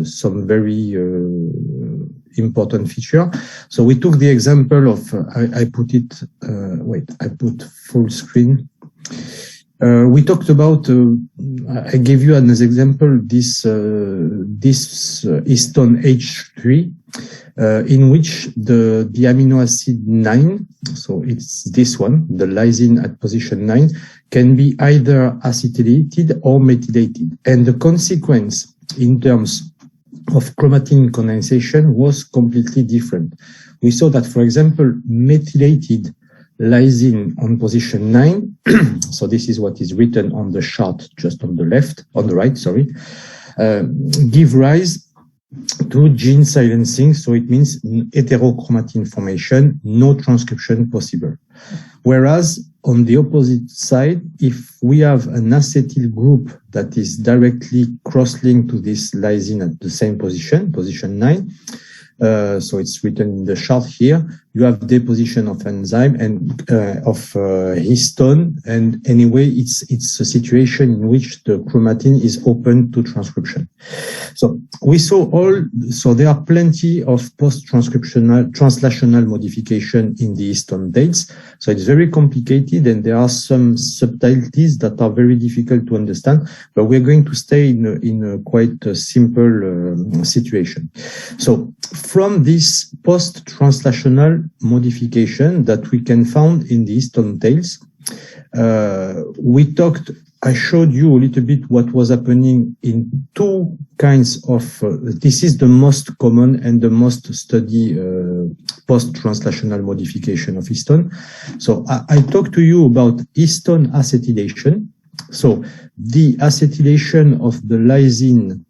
some very important feature. So we took the example of, I put full screen. We talked about, I gave you as an example, this histone H3, in which the amino acid 9, so it's this one, the lysine at position 9, can be either acetylated or methylated. And the consequence in terms of chromatin condensation was completely different. We saw that, for example, methylated lysine on position 9, so this is what is written on the chart just on the right, give rise to gene silencing, so it means heterochromatin formation, no transcription possible. Whereas on the opposite side, if we have an acetyl group that is directly cross-linked to this lysine at the same position 9, so it's written in the chart here, you have deposition of enzyme and of histone, and anyway, it's a situation in which the chromatin is open to transcription. So we saw so there are plenty of post-transcriptional translational modification in the histone dates. So it's very complicated, and there are some subtleties that are very difficult to understand, but we're going to stay in a quite simple situation. So from this post-translational modification that we can find in the histone tails, I showed you a little bit what was happening in two kinds of, this is the most common and the most studied post-translational modification of histone. So I talked to you about histone acetylation. So the acetylation of the lysine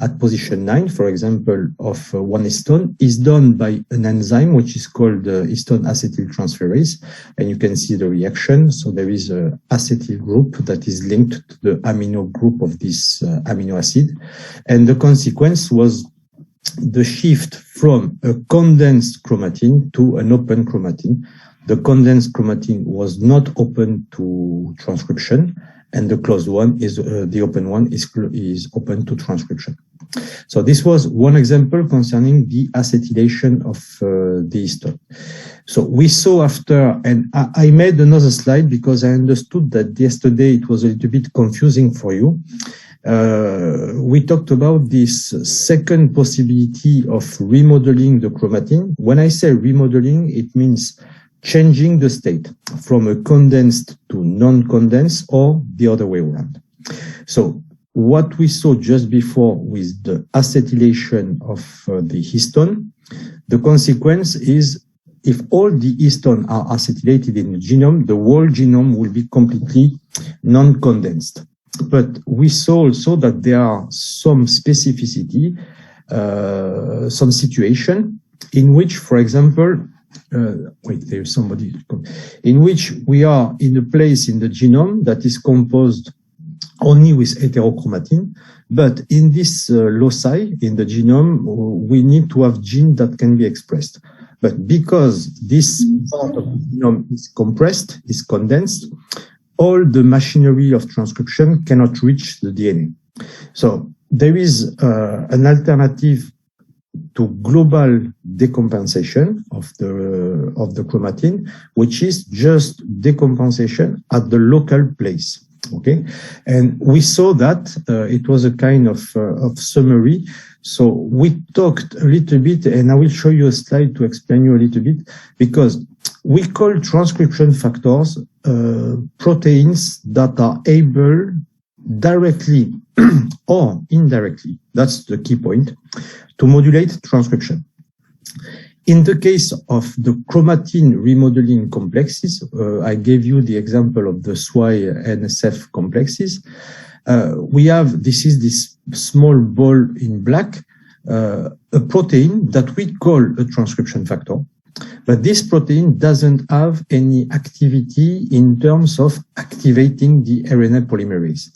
at position 9, for example, of one histone is done by an enzyme which is called histone acetyltransferase, and you can see the reaction. So there is an acetyl group that is linked to the amino group of this amino acid, and the consequence was the shift from a condensed chromatin to an open chromatin. The condensed chromatin was not open to transcription, and the closed one is the open one is open to transcription. So this was one example concerning the acetylation of the histone. So we saw after, and I made another slide because I understood that yesterday it was a little bit confusing for you. We talked about this second possibility of remodeling the chromatin. When I say remodeling, it means changing the state from a condensed to non-condensed or the other way around. So what we saw just before with the acetylation of the histone, the consequence is if all the histone are acetylated in the genome, the whole genome will be completely non-condensed. But we saw also that there are some specificity, some situation in which, for example, there's somebody in which we are in a place in the genome that is composed only with heterochromatin, but in this loci in the genome, we need to have gene that can be expressed. But because this part of the genome is compressed, is condensed, all the machinery of transcription cannot reach the DNA. So there is an alternative to global decompensation of the chromatin, which is just decompensation at the local place. Okay, and we saw that it was a kind of summary. So we talked a little bit, and I will show you a slide to explain you a little bit, because we call transcription factors proteins that are able directly or indirectly, that's the key point, to modulate transcription. In the case of the chromatin remodeling complexes, I gave you the example of the SWI-NSF complexes. We have, this is this small ball in black, a protein that we call a transcription factor. But this protein doesn't have any activity in terms of activating the RNA polymerase.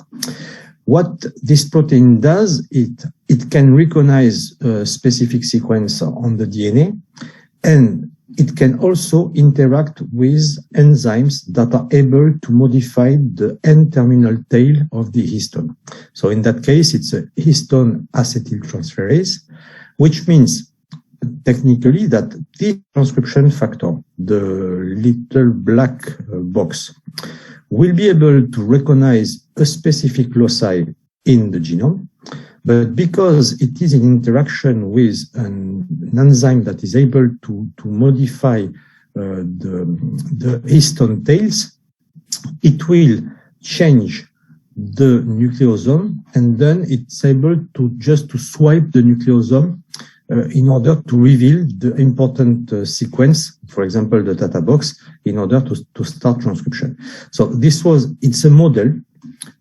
What this protein does, it can recognize a specific sequence on the DNA, and it can also interact with enzymes that are able to modify the N-terminal tail of the histone. So in that case, it's a histone acetyltransferase, which means technically that this transcription factor, the little black box, will be able to recognize a specific loci in the genome. But because it is in interaction with an enzyme that is able to modify the histone tails, it will change the nucleosome, and then it's able to just to swipe the nucleosome in order to reveal the important sequence, for example, the data box, in order to start transcription. So it's a model.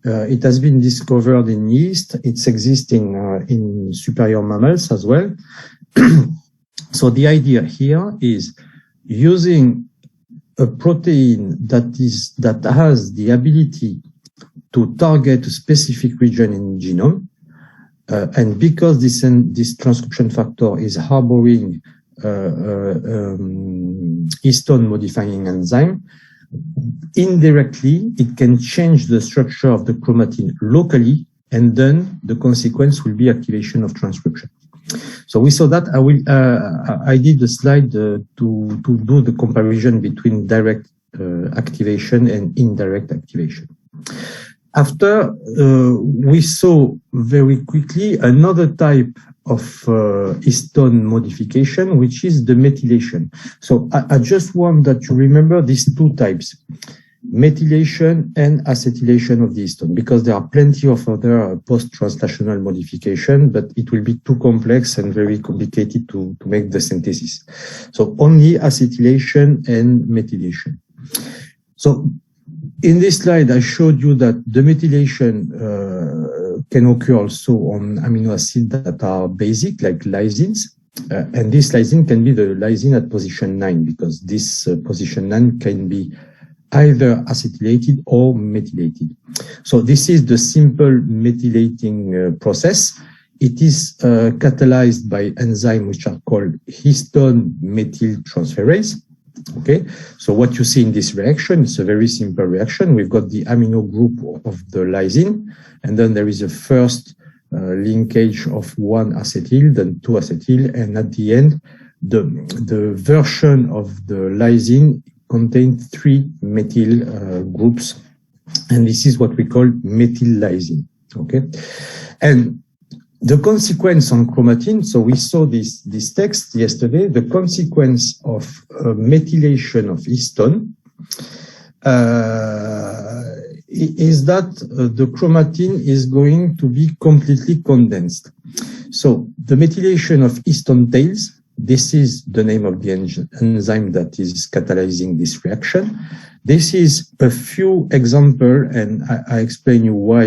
It has been discovered in yeast. It exists in superior mammals as well. So the idea here is using a protein that has the ability to target a specific region in the genome, and because this transcription factor is harboring histone modifying enzyme, indirectly, it can change the structure of the chromatin locally, and then the consequence will be activation of transcription. So we saw that. I did the slide to do the comparison between direct activation and indirect activation. After, we saw very quickly another type of histone modification, which is the methylation. So I just want that you remember these two types, methylation and acetylation of the histone, because there are plenty of other post-translational modification, but it will be too complex and very complicated to make the synthesis. So only acetylation and methylation. So in this slide, I showed you that the methylation can occur also on amino acids that are basic, like lysines. And this lysine can be the lysine at position 9, because this position 9 can be either acetylated or methylated. So this is the simple methylating process. It is catalyzed by enzymes which are called histone methyltransferase. Okay, so what you see in this reaction, it's a very simple reaction. We've got the amino group of the lysine, and then there is a first linkage of one acetyl, then two acetyl, and at the end, the version of the lysine contains three methyl groups, and this is what we call methyl lysine. Okay, and the consequence on chromatin, so we saw this text yesterday, the consequence of methylation of histone is that the chromatin is going to be completely condensed. So the methylation of histone tails, this is the name of the enzyme that is catalyzing this reaction. This is a few examples, and I explain you why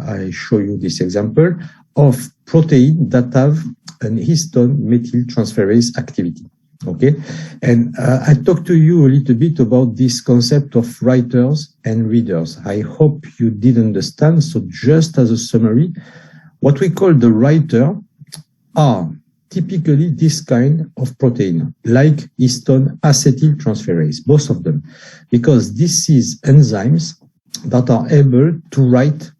I show you this example, of protein that have an histone methyltransferase activity. Okay, and I talked to you a little bit about this concept of writers and readers. I hope you did understand. So just as a summary, what we call the writer are typically this kind of protein, like histone acetyltransferase, both of them, because this is enzymes that are able to write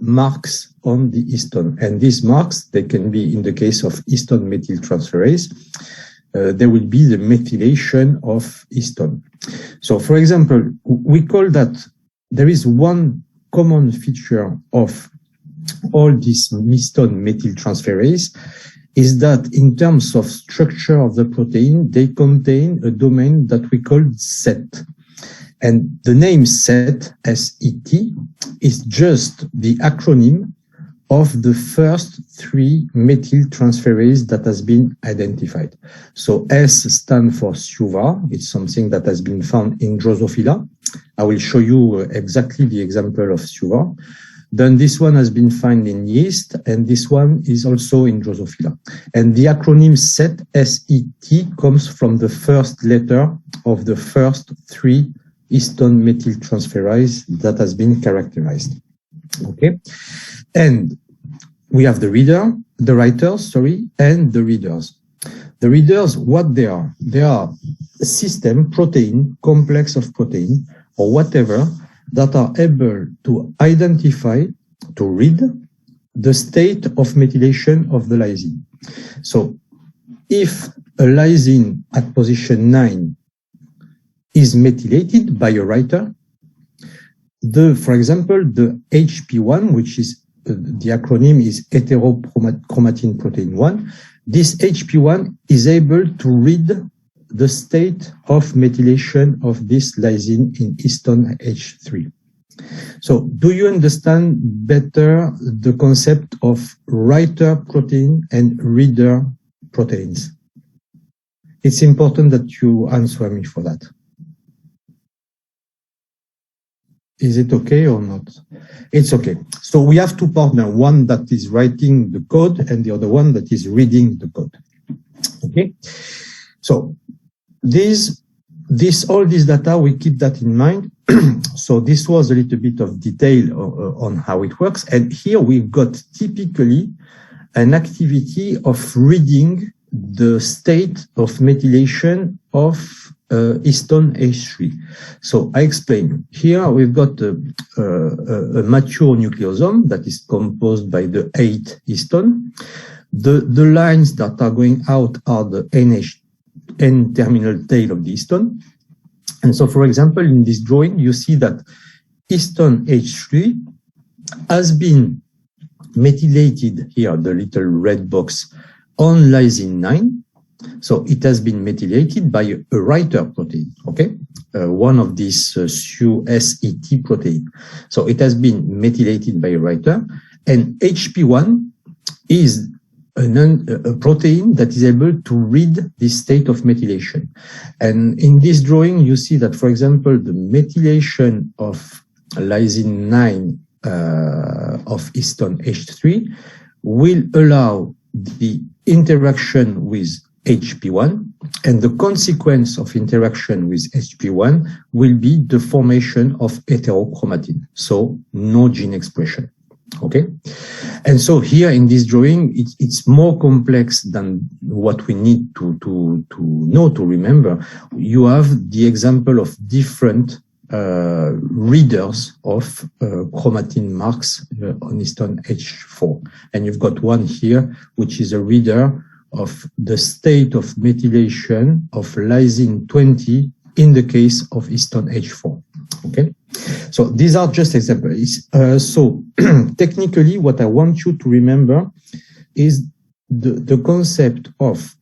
marks on the histone. And these marks, they can be, in the case of histone methyltransferase, there will be the methylation of histone. So, for example, we call that there is one common feature of all this histone methyltransferase is that in terms of structure of the protein, they contain a domain that we call set. And the name set, S-E-T, is just the acronym of the first three methyltransferase that has been identified. So S stands for SUVA. It's something that has been found in Drosophila. I will show you exactly the example of SUVA. Then this one has been found in yeast, and this one is also in Drosophila. And the acronym SET, S-E-T, comes from the first letter of the first three histone methyltransferase that has been characterized. Okay, and we have the writers, and the readers. The readers, what they are a system, protein, complex of protein, or whatever, that are able to identify, to read the state of methylation of the lysine. So if a lysine at position 9 is methylated by a writer, for example, the HP1, which is the acronym is heterochromatin protein 1, this HP1 is able to read the state of methylation of this lysine in histone H3. So do you understand better the concept of writer protein and reader proteins? It's important that you answer me for that. Is it okay or not? It's okay. So we have two partners, one that is writing the code and the other one that is reading the code. Okay. So all this data, we keep that in mind. So this was a little bit of detail on how it works. And here we've got typically an activity of reading the state of methylation of histone H3. So I explain. Here we've got a mature nucleosome that is composed by the 8 histone. The lines that are going out are the N-terminal tail of the histone. And so, for example, in this drawing, you see that histone H3 has been methylated here, the little red box, on lysine 9. So it has been methylated by a writer protein, okay? One of these SET protein. So it has been methylated by a writer, and HP1 is a protein that is able to read this state of methylation. And in this drawing, you see that, for example, the methylation of lysine 9 of histone H3 will allow the interaction with HP1, and the consequence of interaction with HP1 will be the formation of heterochromatin, so no gene expression. Okay, and so here in this drawing, it's more complex than what we need to know, to remember. You have the example of different readers of chromatin marks on histone H4, and you've got one here, which is a reader of the state of methylation of lysine 20 in the case of histone H4. Okay, so these are just examples. So technically, what I want you to remember is the concept of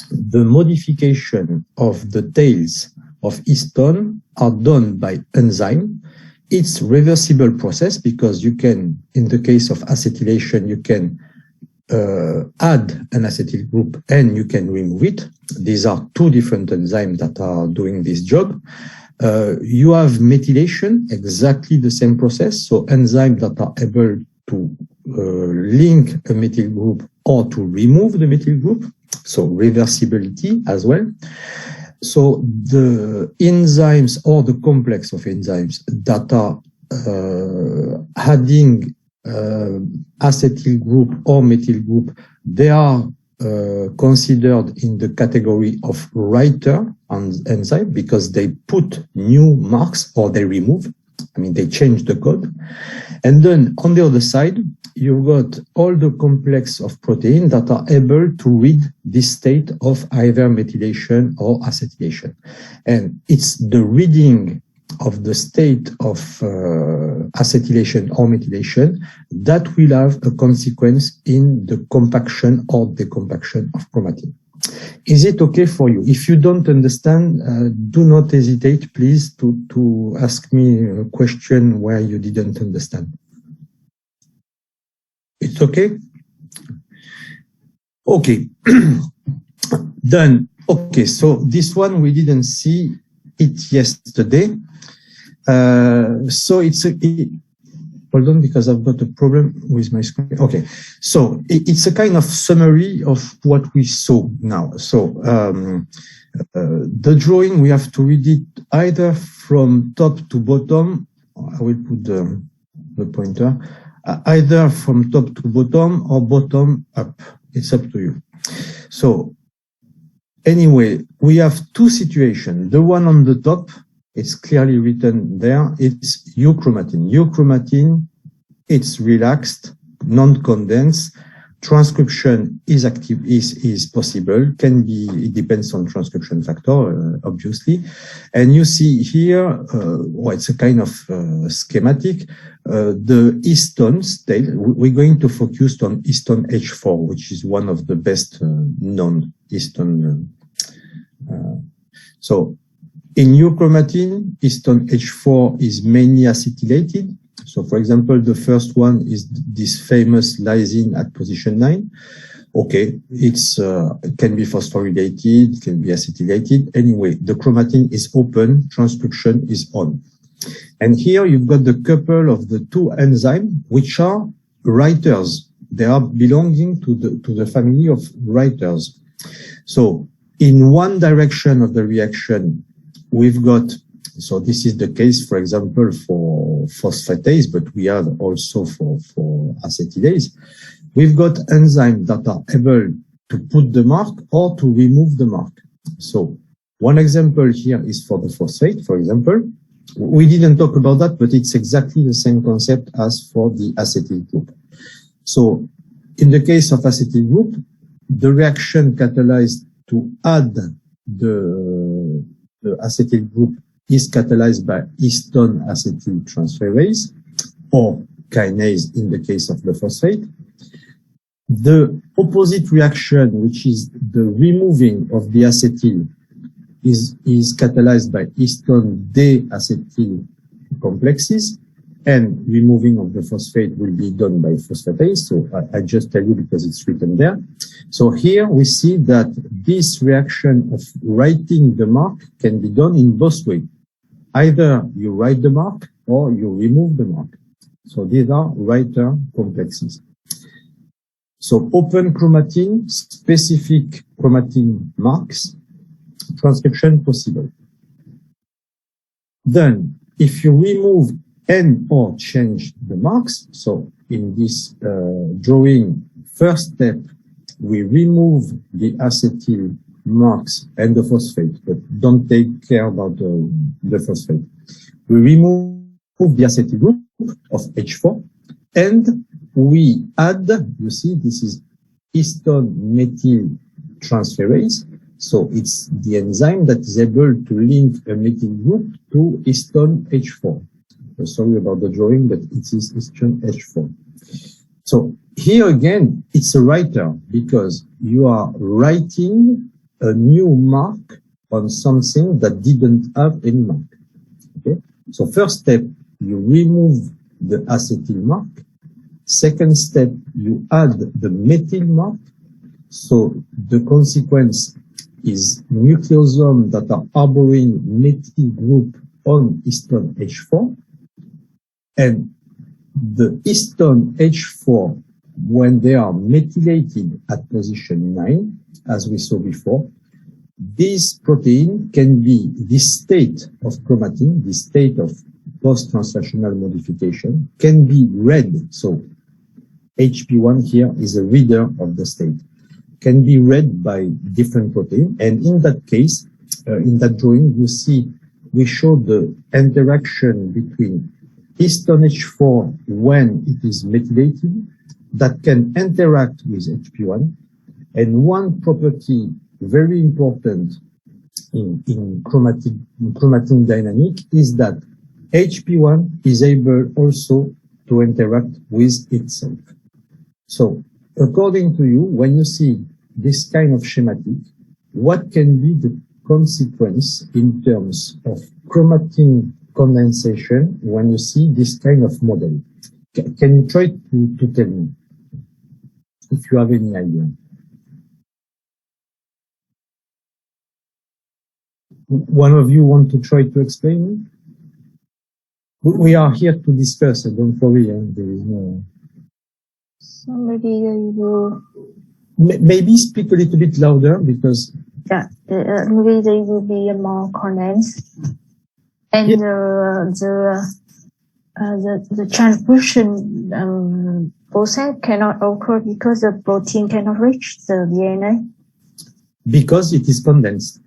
the modification of the tails of histone are done by enzyme. It's reversible process because you can, in the case of acetylation, you can add an acetyl group and you can remove it. These are two different enzymes that are doing this job. You have methylation, exactly the same process. So enzymes that are able to link a methyl group or to remove the methyl group. So reversibility as well. So the enzymes or the complex of enzymes that are adding acetyl group or methyl group, they are considered in the category of writer enzyme because they put new marks or they remove. I mean, they change the code. And then on the other side, you've got all the complex of protein that are able to read this state of either methylation or acetylation. And it's the reading of the state of acetylation or methylation that will have a consequence in the compaction or decompaction of chromatin. Is it okay for you? If you don't understand, do not hesitate, please, to ask me a question where you didn't understand. It's okay? Okay. Done. Okay, so this one we didn't see it yesterday. So hold on, because I've got a problem with my screen. Okay, so it's a kind of summary of what we saw now. So the drawing, we have to read it either from top to bottom. I will put the pointer. Either from top to bottom or bottom up. It's up to you. So anyway, we have two situations. The one on the top, it's clearly written there. It's euchromatin. Euchromatin, it's relaxed, non-condensed. Transcription is active, is possible, can be, it depends on transcription factor, obviously. And you see here, well, it's a kind of schematic. The histone state, we're going to focus on histone H4, which is one of the best known histone. So in euchromatin, histone H4 is mainly acetylated. So, for example, the first one is this famous lysine at position 9. Okay, it can be phosphorylated, can be acetylated. Anyway, the chromatin is open, transcription is on. And here you've got the couple of the two enzymes, which are writers. They are belonging to the family of writers. So, in one direction of the reaction, we've got, so this is the case, for example, for phosphatase, but we have also for acetylase. We've got enzymes that are able to put the mark or to remove the mark. So one example here is for the phosphate, for example. We didn't talk about that, but it's exactly the same concept as for the acetyl group. So in the case of acetyl group, the reaction catalyzed to add the acetyl group is catalyzed by histone acetyltransferase or kinase in the case of the phosphate. The opposite reaction, which is the removing of the acetyl, is catalyzed by histone deacetyl complexes, and removing of the phosphate will be done by phosphatase. So I just tell you because it's written there. So here we see that this reaction of writing the mark can be done in both ways. Either you write the mark or you remove the mark. So these are writer complexes. So open chromatin, specific chromatin marks, transcription possible. Then if you remove and or change the marks, so in this drawing, first step, we remove the acetyl marks and the phosphate, but don't take care about the phosphate. We remove the acetyl group of H4 and we add, you see, this is histone methyl transferase. So it's the enzyme that is able to link a methyl group to histone H4. Sorry about the drawing, but it is histone H4. So here again, it's a writer because you are writing a new mark on something that didn't have any mark. Okay. So first step, you remove the acetyl mark. Second step, you add the methyl mark. So the consequence is nucleosomes that are harboring methyl group on histone H4. And the histone H4, when they are methylated at position 9, as we saw before, this protein can be this state of chromatin, this state of post-translational modification, can be read. So HP1 here is a reader of the state, can be read by different protein. And in that case, in that drawing, you see we show the interaction between histone H4 when it is methylated that can interact with HP1. And one property very important in chromatin dynamic is that HP1 is able also to interact with itself. So according to you, when you see this kind of schematic, what can be the consequence in terms of chromatin condensation when you see this kind of model? Can you try to tell me if you have any idea? One of you want to try to explain? We are here to discuss, so don't worry. There is no. So maybe you will. Maybe speak a little bit louder because. Yeah, maybe they will be more condensed, and yeah. The transcription process cannot occur because the protein cannot reach the DNA. because it is condensed.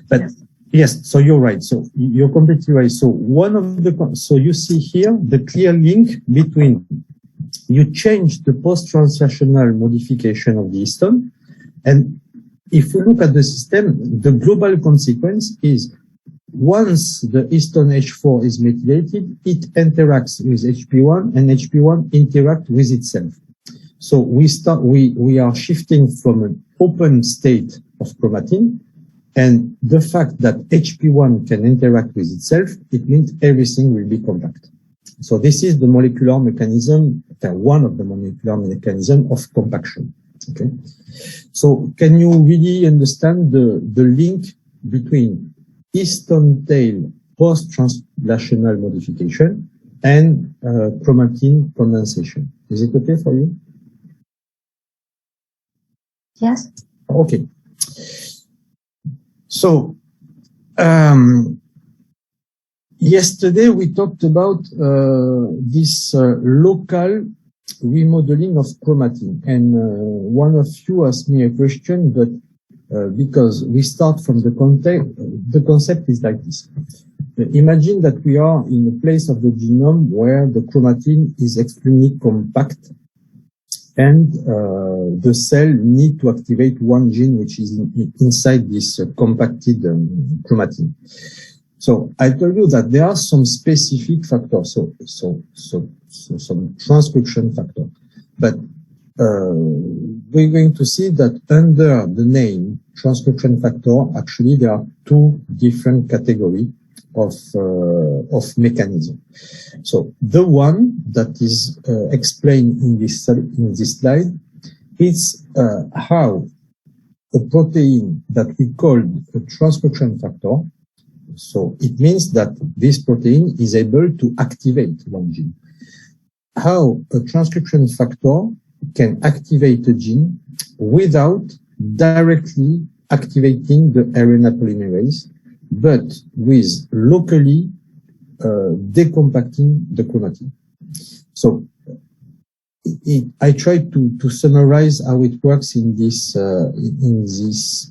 But yes, so you're right. So you're completely right. So so you see here the clear link between you change the post-translational modification of the histone, and if we look at the system, the global consequence is once the histone H4 is methylated, it interacts with HP1 and HP1 interact with itself. So we are shifting from an open state of chromatin, and the fact that HP1 can interact with itself, it means everything will be compact. So this is the molecular mechanism, one of the molecular mechanisms of compaction. Okay. So can you really understand the link between histone tail post-translational modification and chromatin condensation? Is it okay for you? Yes. Okay. So, yesterday we talked about this local remodeling of chromatin, and one of you asked me a question, but because we start from the context, the concept is like this. Imagine that we are in a place of the genome where the chromatin is extremely compact, and the cell need to activate one gene which is inside this compacted chromatin. So I told you that there are some specific factors, so some transcription factor, but we're going to see that under the name transcription factor, actually there are two different categories of mechanism. So the one that is explained in this slide is how a protein that we call a transcription factor. So it means that this protein is able to activate one gene. How a transcription factor can activate a gene without directly activating the RNA polymerase, but with locally decompacting the chromatin. So I tried to summarize how it works in this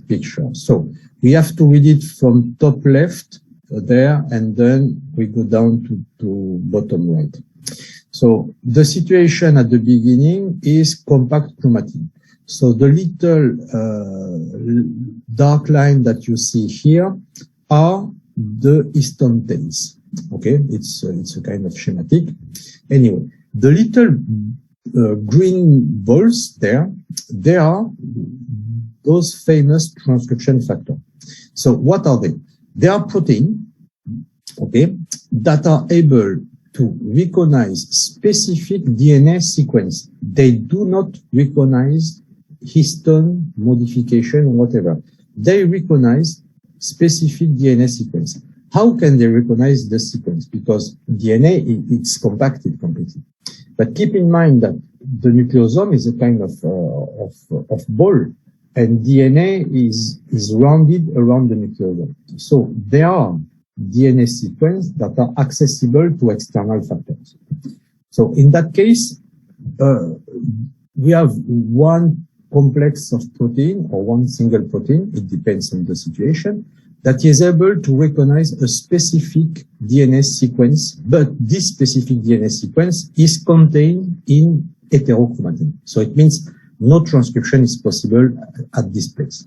picture. So we have to read it from top left there, and then we go down to bottom right. So the situation at the beginning is compact chromatin. So the little dark line that you see here are the histone tails. Okay, it's a kind of schematic. Anyway, the little green balls there, they are those famous transcription factors. So what are they? They are proteins, okay, that are able to recognize specific DNA sequence. They do not recognize histone modification or whatever. They recognize specific DNA sequence. How can they recognize the sequence? Because DNA, it's compacted completely. But keep in mind that the nucleosome is a kind of ball, and DNA is rounded around the nucleosome. So there are DNA sequences that are accessible to external factors. So in that case, we have one complex of protein or one single protein, it depends on the situation, that is able to recognize a specific DNA sequence, but this specific DNA sequence is contained in heterochromatin. So it means no transcription is possible at this place.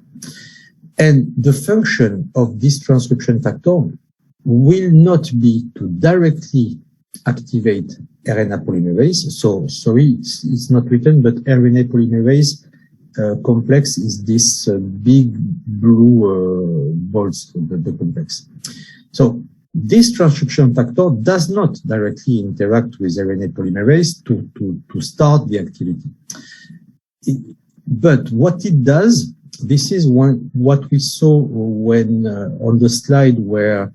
And the function of this transcription factor will not be to directly activate RNA polymerase. So sorry, it's not written, but RNA polymerase complex is this big blue balls, the complex. So this transcription factor does not directly interact with RNA polymerase to start the activity. But what it does, this is what we saw when on the slide where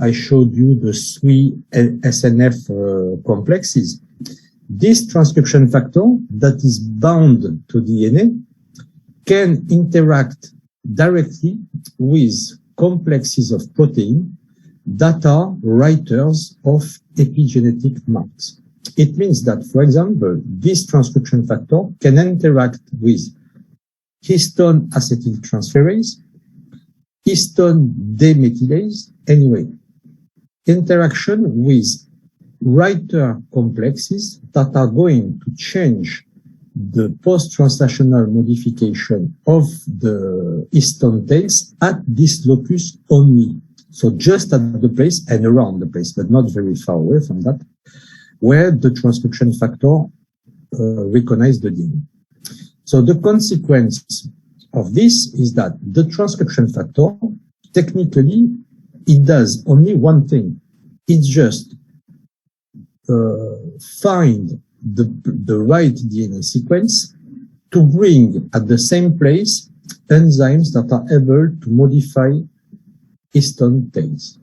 I showed you the 3 SNF complexes. This transcription factor that is bound to DNA can interact directly with complexes of protein that are writers of epigenetic marks. It means that, for example, this transcription factor can interact with histone acetyltransferase, histone demethylase, anyway, interaction with writer complexes that are going to change the post-translational modification of the histone tails at this locus only. So just at the place and around the place, but not very far away from that, where the transcription factor recognizes the DNA. So the consequence of this is that the transcription factor, technically, it does only one thing. It just find the right DNA sequence to bring at the same place enzymes that are able to modify histone tails.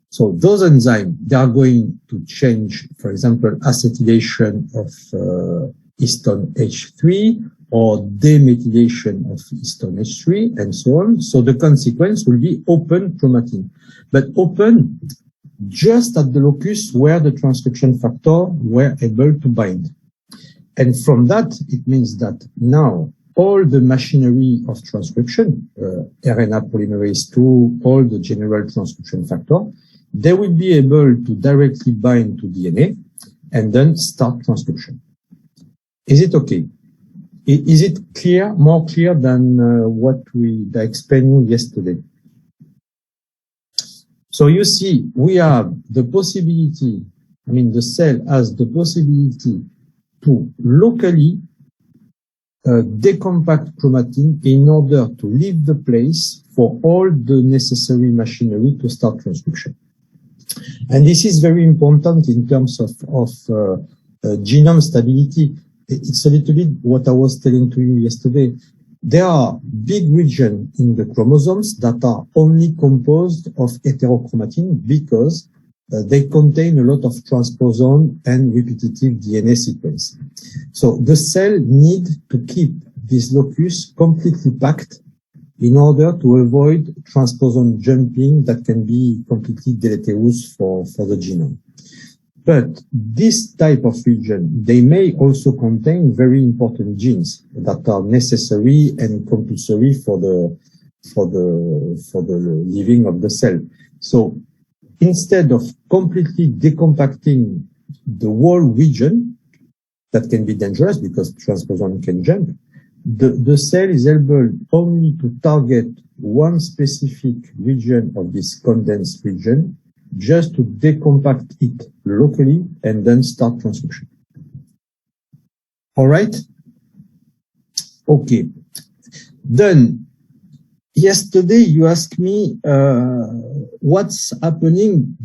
So those enzymes, they are going to change, for example, acetylation of histone H3 or demethylation of histone H3 and so on. So the consequence will be open chromatin, but open just at the locus where the transcription factor were able to bind. And from that, it means that now all the machinery of transcription, RNA polymerase II, all the general transcription factor, they will be able to directly bind to DNA and then start transcription. Is it okay? Is it clear, more clear than what I explained yesterday? So you see, we have the possibility, the cell has the possibility to locally decompact chromatin in order to leave the place for all the necessary machinery to start transcription. And this is very important in terms of genome stability. It's a little bit what I was telling to you yesterday. There are big regions in the chromosomes that are only composed of heterochromatin because they contain a lot of transposon and repetitive DNA sequence. So the cell need to keep this locus completely packed in order to avoid transposon jumping that can be completely deleterious for the genome. But this type of region, they may also contain very important genes that are necessary and compulsory for the living of the cell. So instead of completely decompacting the whole region, that can be dangerous because transposon can jump, the cell is able only to target one specific region of this condensed region, just to decompact it locally and then start transcription. All right? Okay. Then, yesterday you asked me what's happening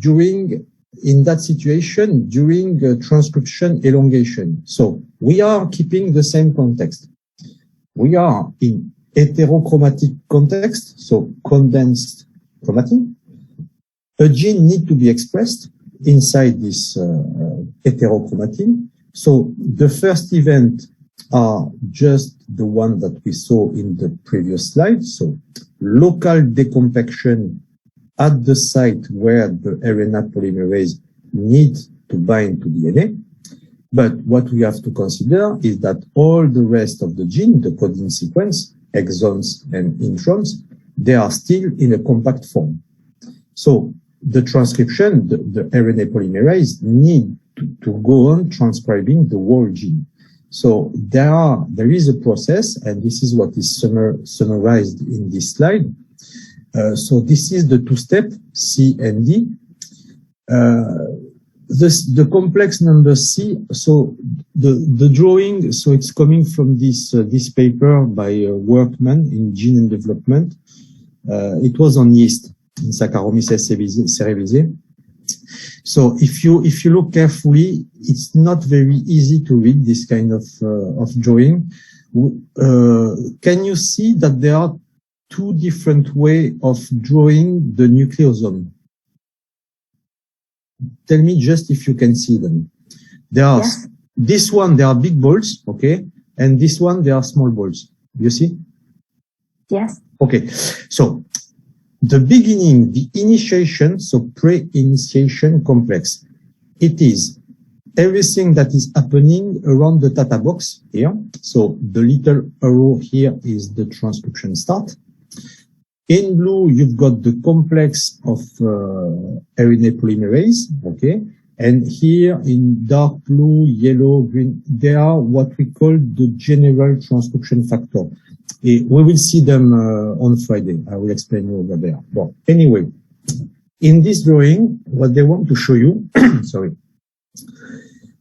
in that situation during transcription elongation. So we are keeping the same context. We are in heterochromatic context, so condensed chromatin. A gene needs to be expressed inside this heterochromatin. So the first event are just the one that we saw in the previous slide. So local decompaction at the site where the RNA polymerase needs to bind to DNA. But what we have to consider is that all the rest of the gene, the coding sequence, exons and introns, they are still in a compact form. So the transcription, the RNA polymerase need to go on transcribing the whole gene. So there is a process, and this is what is summarized in this slide. So this is the two-step C and D. The complex number C, so the drawing, so it's coming from this paper by Workman in Gene and Development. It was on yeast in Saccharomyces cerevisiae. So if you look carefully, it's not very easy to read this kind of drawing. Can you see that there are two different ways of drawing the nucleosome? Tell me just if you can see them. There are this one, there are big balls, okay, and this one, there are small balls. You see? Yes. Okay. So the beginning, the initiation, so pre-initiation complex, it is everything that is happening around the data box here. So the little arrow here is the transcription start. In blue, you've got the complex of RNA polymerase, okay? And here in dark blue, yellow, green, they are what we call the general transcription factor. We will see them on Friday. I will explain you over there. But anyway, in this drawing, what they want to show you, sorry,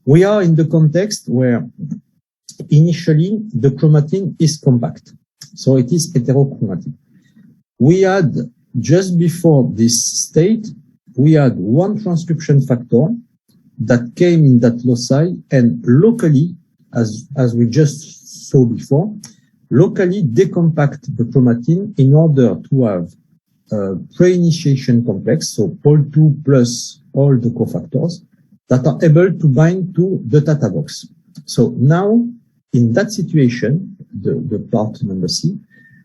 we are in the context where initially the chromatin is compact. So it is heterochromatic. We had, just before this state, we had one transcription factor that came in that loci and locally, as we just saw before, locally decompact the chromatin in order to have a pre-initiation complex, so Pol2 plus all the cofactors that are able to bind to the data box. So now, in that situation, the part number C,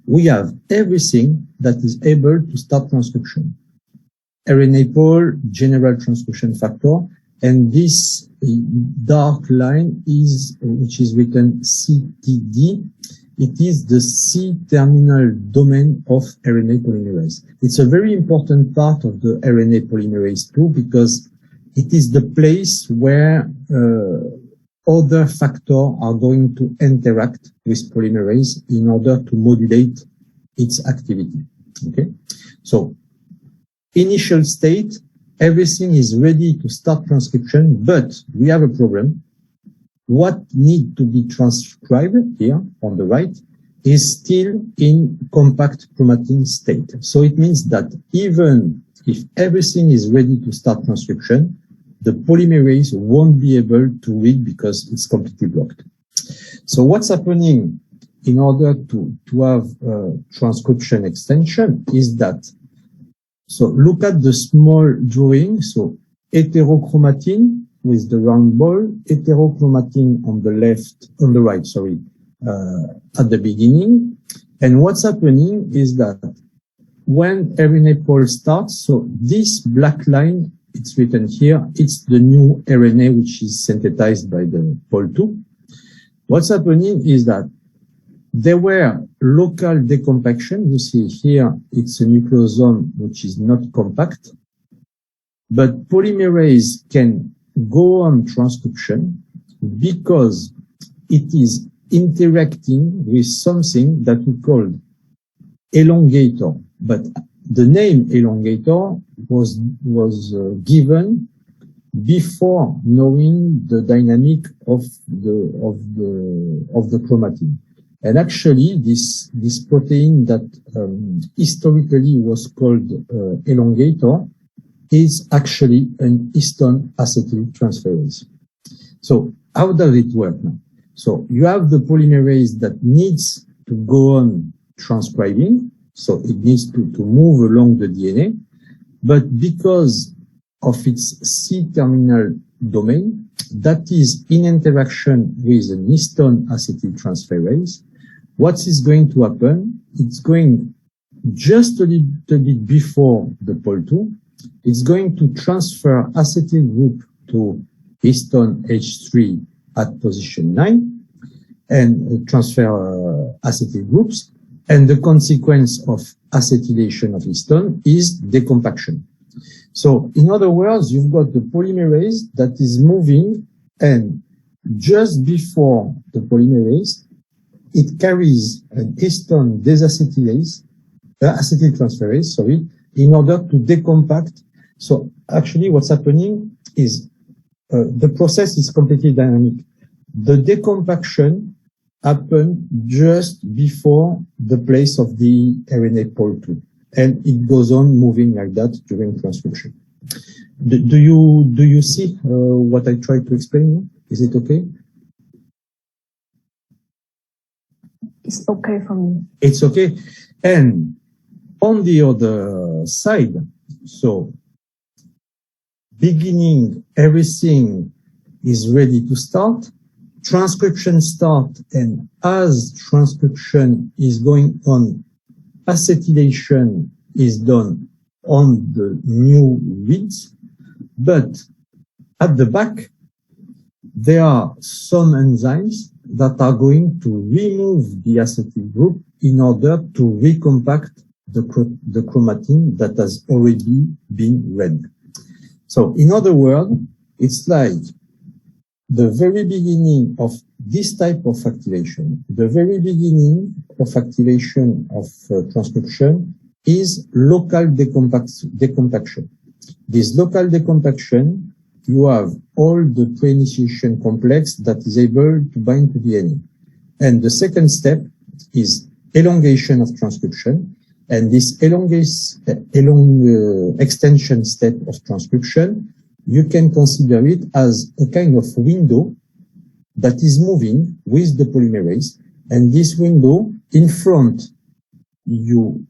we have everything that is able to start transcription. RNA pol, general transcription factor, and this dark line is, which is written CTD, it is the C-terminal domain of RNA polymerase. It's a very important part of the RNA polymerase too, because it is the place where other factors are going to interact with polymerase in order to modulate its activity. Okay, so initial state, everything is ready to start transcription, but we have a problem. What needs to be transcribed here on the right is still in compact chromatin state. So it means that even if everything is ready to start transcription, the polymerase won't be able to read because it's completely blocked. So what's happening in order to have transcription extension is that, so look at the small drawing, so heterochromatin with the round ball, heterochromatin on the left, on the right, sorry, at the beginning. And what's happening is that when RNA pol starts, so this black line, it's written here, it's the new RNA which is synthesized by the Pol2. What's happening is that there were local decompaction. You see here, it's a nucleosome which is not compact, but polymerase can go on transcription because it is interacting with something that we call elongator. But the name elongator was given before knowing the dynamic of the chromatin. And actually, this protein that historically was called elongator is actually an histone acetyltransferase. So how does it work now? So you have the polymerase that needs to go on transcribing, so it needs to move along the DNA, but because of its C-terminal domain, that is in interaction with an histone acetyltransferase, what is going to happen? It's going just a little bit before the Pol2. It's going to transfer acetyl group to histone H3 at position 9 and transfer acetyl groups. And the consequence of acetylation of histone is decompaction. So in other words, you've got the polymerase that is moving, and just before the polymerase, it carries an histone desacetylase, acetyltransferase, sorry, in order to decompact. So actually what's happening is the process is completely dynamic. The decompaction happened just before the place of the RNA Pol2, and it goes on moving like that during transcription. Do you see what I tried to explain? Is it okay? It's okay for me. It's okay. And on the other side, so beginning, everything is ready to start. Transcription start, and as transcription is going on, acetylation is done on the new reads, but at the back, there are some enzymes that are going to remove the acetyl group in order to recompact the chromatin that has already been read. So in other words, it's like the very beginning of this type of activation, the very beginning of activation of transcription is local decompaction. This local decompaction, you have all the pre-initiation complex that is able to bind to DNA. And the second step is elongation of transcription. And this extension step of transcription, you can consider it as a kind of window that is moving with the polymerase. And this window, in front, you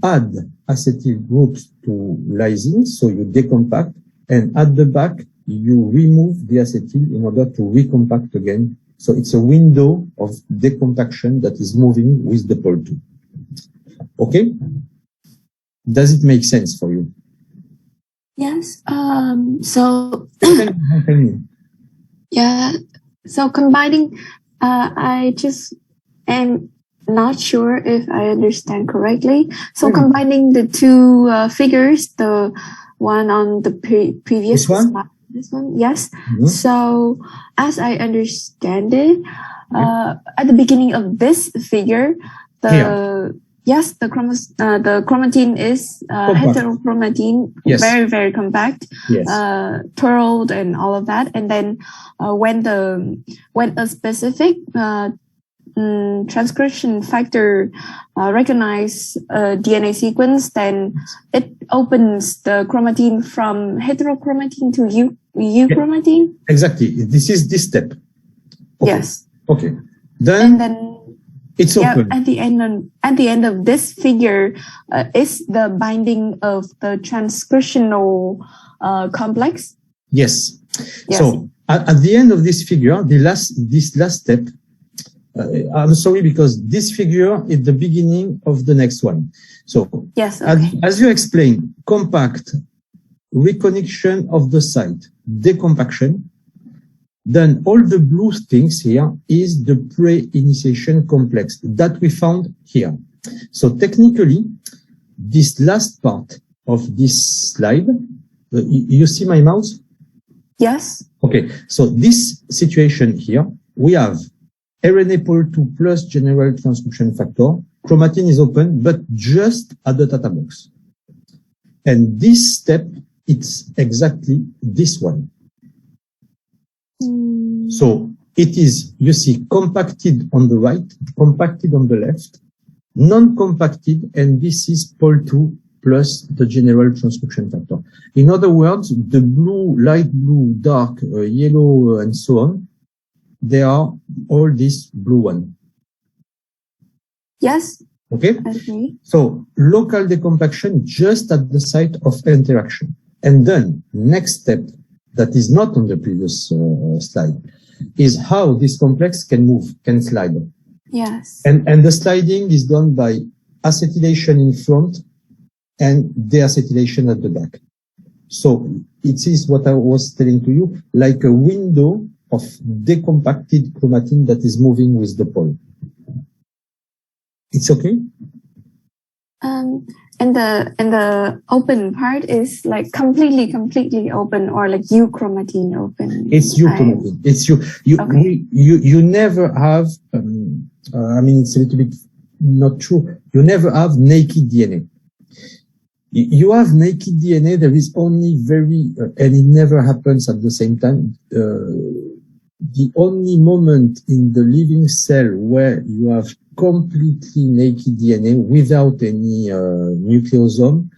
add acetyl groups to lysine, so you decompact, and at the back, you remove the acetyl in order to recompact again. So it's a window of decompaction that is moving with the Pol2. Okay? Does it make sense for you? Yes. So Yeah. So combining, I just am not sure if I understand correctly. So combining the two figures, the one on the previous slide, this one, yes. So as I understand it, at the beginning of this figure, the chromatin is heterochromatin, very, very compact, twirled and all of that. And then when a specific transcription factor recognize a DNA sequence, then it opens the chromatin from heterochromatin to euchromatin. Exactly. This is this step. Okay. Yes. Okay. And then it's open. At the end of this figure is the binding of the transcriptional complex. Yes. So at the end of this figure, this last step, I'm sorry, because this figure is the beginning of the next one. So yes, okay. as you explained, compact, reconnection of the site, decompaction. Then all the blue things here is the pre-initiation complex that we found here. So technically, this last part of this slide, you see my mouse? Yes. Okay. So this situation here, we have RNA Pol2 plus general transcription factor. Chromatin is open, but just at the data box. And this step, it's exactly this one. So it is, you see, compacted on the right, compacted on the left, non-compacted, and this is Pol2 plus the general transcription factor. In other words, the blue, light blue, dark, yellow, and so on, they are all this blue one. Yes. Okay? Okay. So local decompaction just at the site of interaction. And then next step, that is not on the previous slide, is how this complex can move, can slide. Yes. And the sliding is done by acetylation in front and deacetylation at the back. So it is what I was telling to you, like a window of decompacted chromatin that is moving with the pole. It's okay? And the open part is like completely open, or like euchromatin open. It's euchromatin. It's you never have, I mean, it's a little bit not true. You never have naked DNA. You have naked DNA. There is only and it never happens at the same time. The only moment in the living cell where you have completely naked DNA without any nucleosome,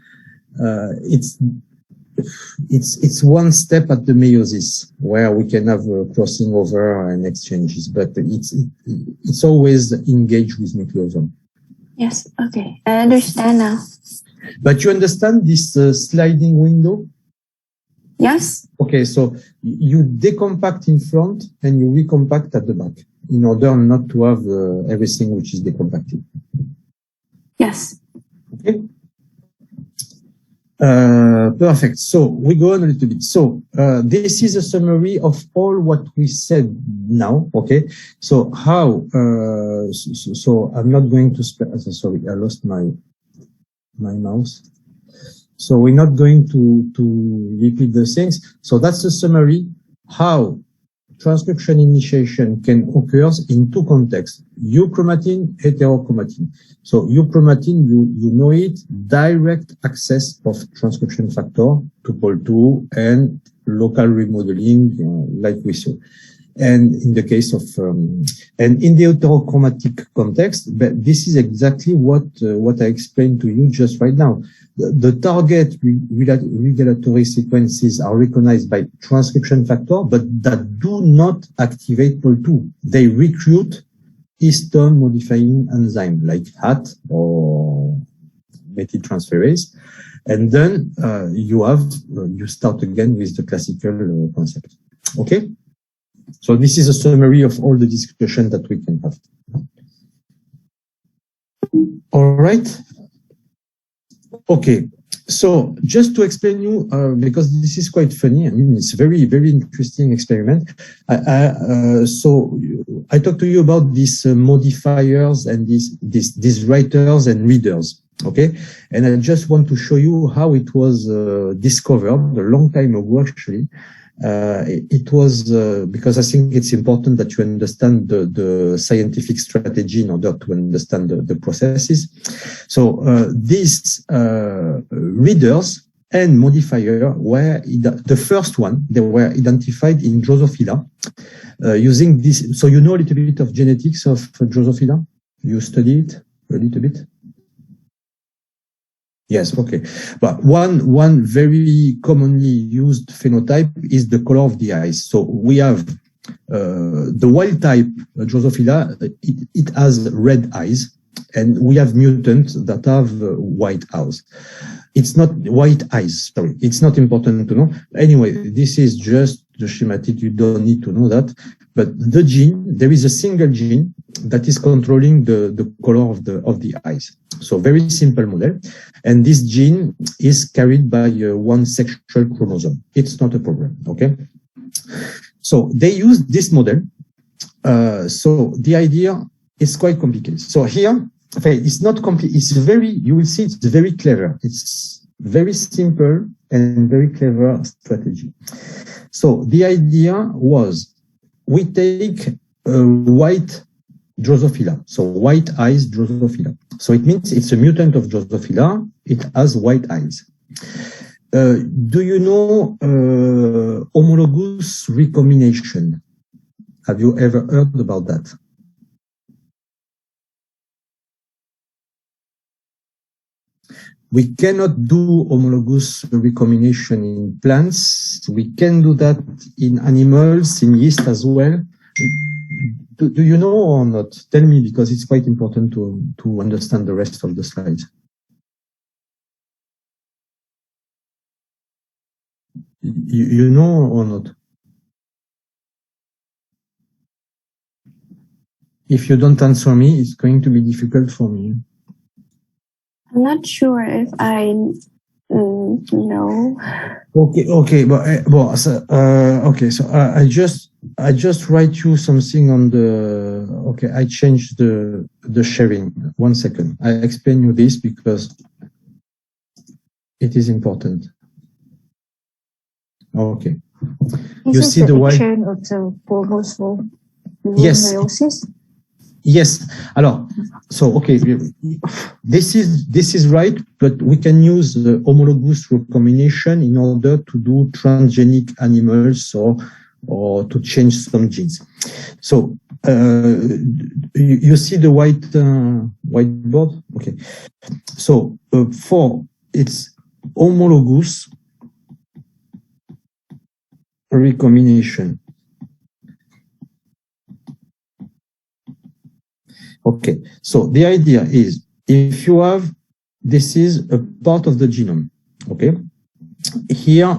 it's one step at the meiosis where we can have crossing over and exchanges, but it's always engaged with nucleosome. Yes, okay, I understand now. But you understand this sliding window? Yes. Okay, so you decompact in front and you recompact at the back in order not to have everything which is decompacted. Yes. Okay. Perfect. So we go on a little bit. So this is a summary of all what we said now. Okay. So how? So I'm not going to spell. Sorry, I lost my mouse. So we're not going to repeat the things. So that's the summary. How transcription initiation can occur in two contexts: euchromatin, heterochromatin. So euchromatin, you know it, direct access of transcription factor to POL2 and local remodeling, like we saw. And in the case of, and in the heterochromatic context, but this is exactly what I explained to you just right now. The target regulatory sequences are recognized by transcription factor, but that do not activate POL2. They recruit histone modifying enzyme like HAT or methyltransferase. And then you start again with the classical concept. Okay? So this is a summary of all the discussion that we can have. All right. Okay. So just to explain you, because this is quite funny. I mean, it's very, very interesting experiment. So I talked to you about these modifiers and these writers and readers. Okay. And I just want to show you how it was discovered a long time ago, actually. It was because I think it's important that you understand the scientific strategy in order to understand the processes. So these readers and modifier were the first one. They were identified in Drosophila using this. So you know a little bit of genetics of Drosophila. You study it a little bit. Yes, okay. But one very commonly used phenotype is the color of the eyes. So we have the wild type Drosophila, it has red eyes, and we have mutants that have white eyes. It's not white eyes, sorry. It's not important to know. Anyway, this is just the schematic. You don't need to know that. But the gene, there is a single gene that is controlling the color of the eyes. So very simple model. And this gene is carried by one sexual chromosome. It's not a problem, okay? So they use this model. So the idea is quite complicated. So here, it's not complicated. It's very, you will see it's very clever. It's very simple and very clever strategy. So the idea was we take a white Drosophila, so white eyes Drosophila. So it means it's a mutant of Drosophila. It has white eyes. Do you know homologous recombination? Have you ever heard about that? We cannot do homologous recombination in plants. We can do that in animals, in yeast as well. Do you know or not? Tell me, because it's quite important to understand the rest of the slides. You know or not? If you don't answer me, it's going to be difficult for me. I'm not sure if I know. Okay, but so, okay. So I just write you something on the. Okay, I changed the sharing. 1 second. I explain you this because it is important. Okay. You see the white. Of the chromosomal Yes. Yes. Alors, so okay, this is right, but we can use the homologous recombination in order to do transgenic animals or to change some genes. So you see the whiteboard? Okay. So for it's homologous recombination. Okay, so the idea is if you have, this is a part of the genome, okay? Here,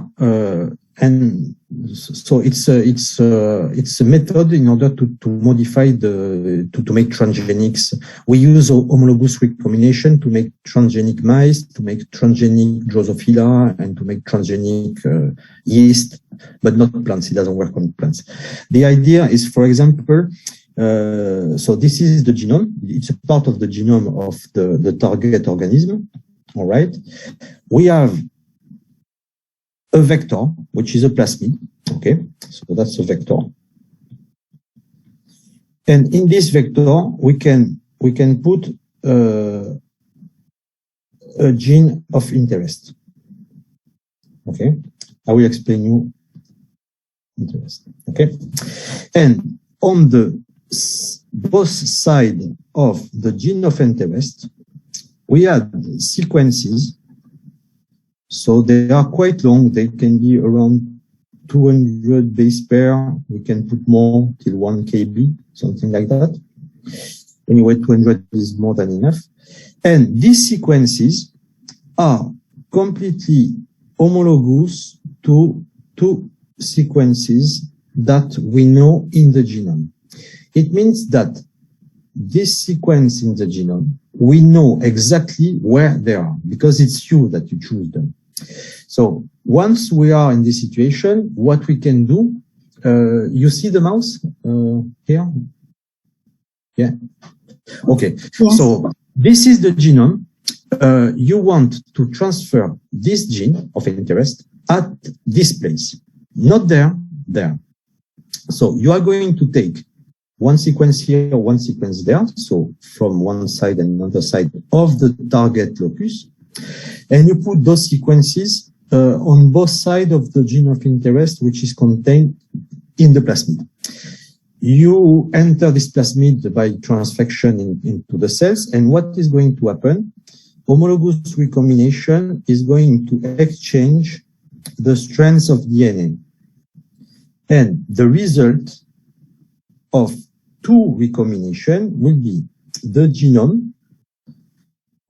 and so it's a method in order to modify to make transgenics. We use homologous recombination to make transgenic mice, to make transgenic Drosophila, and to make transgenic yeast, but not plants. It doesn't work on plants. The idea is, for example, so this is the genome. It's a part of the genome of the target organism. All right. We have a vector, which is a plasmid. Okay, so that's a vector. And in this vector, we can put a gene of interest. Okay, I will explain you interest. Okay, and on the both sides of the gene of interest, we add sequences. So they are quite long. They can be around 200 base pair. We can put more till 1 KB, something like that. Anyway, 200 is more than enough. And these sequences are completely homologous to two sequences that we know in the genome. It means that this sequence in the genome, we know exactly where they are because it's you that you choose them. So once we are in this situation, what we can do, you see the mouse here? Yeah. Okay. Yes. So this is the genome. You want to transfer this gene of interest at this place, not there, there. So you are going to take one sequence here, one sequence there. So from one side and another side of the target locus. And you put those sequences on both sides of the gene of interest, which is contained in the plasmid. You enter this plasmid by transfection into the cells, and what is going to happen? Homologous recombination is going to exchange the strands of DNA. And the result of two recombination will be the genome.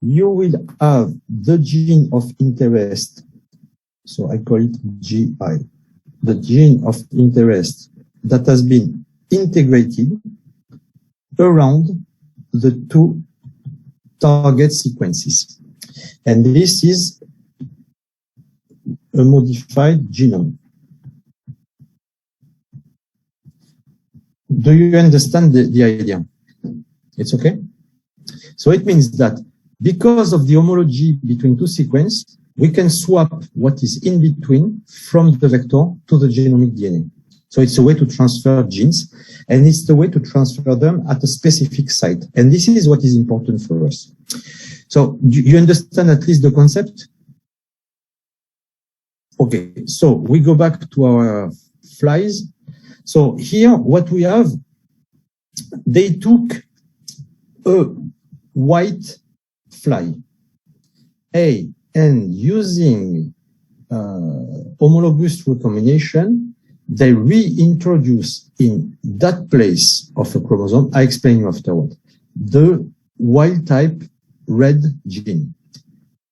You will have the gene of interest, so I call it GI, the gene of interest that has been integrated around the two target sequences. And this is a modified genome. Do you understand the idea? It's okay? So it means that because of the homology between two sequences, we can swap what is in between from the vector to the genomic DNA. So it's a way to transfer genes, and it's the way to transfer them at a specific site. And this is what is important for us. So you understand at least the concept? Okay, so we go back to our flies. So here, what we have, they took a white fly, and using homologous recombination, they reintroduce in that place of a chromosome, I explain you afterward, the wild type red gene.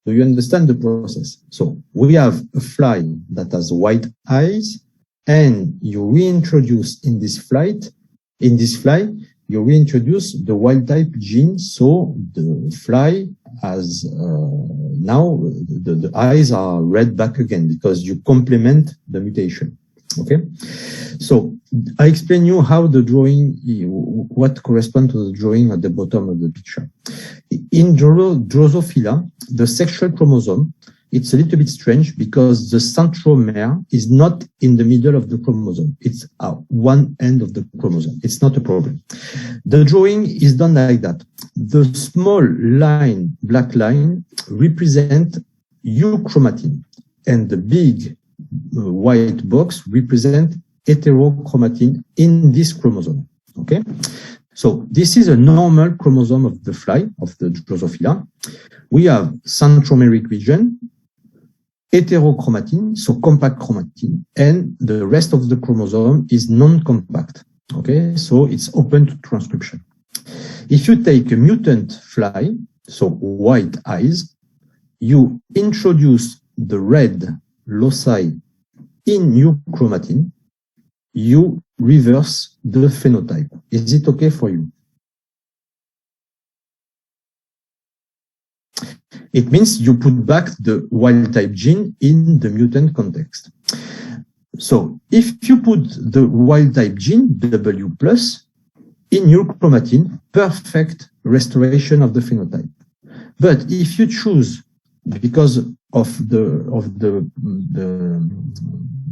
Do you understand the process? So we have a fly that has white eyes, and you reintroduce in this fly, you reintroduce the wild type gene. So the fly has now the eyes are red back again because you complement the mutation. Okay. So I explain you how the drawing, what corresponds to the drawing at the bottom of the picture. In Drosophila, the sexual chromosome, it's a little bit strange because the centromere is not in the middle of the chromosome. It's at one end of the chromosome. It's not a problem. The drawing is done like that. The small line, black line, represent euchromatin, and the big white box represent heterochromatin in this chromosome. Okay? So this is a normal chromosome of the fly, of the Drosophila. We have centromeric region, heterochromatin, so compact chromatin, and the rest of the chromosome is non-compact. Okay, so it's open to transcription. If you take a mutant fly, so white eyes, you introduce the red loci in euchromatin, you reverse the phenotype. Is it okay for you? It means you put back the wild type gene in the mutant context. So if you put the wild type gene, W+, in euchromatin, perfect restoration of the phenotype. But if you choose, because of the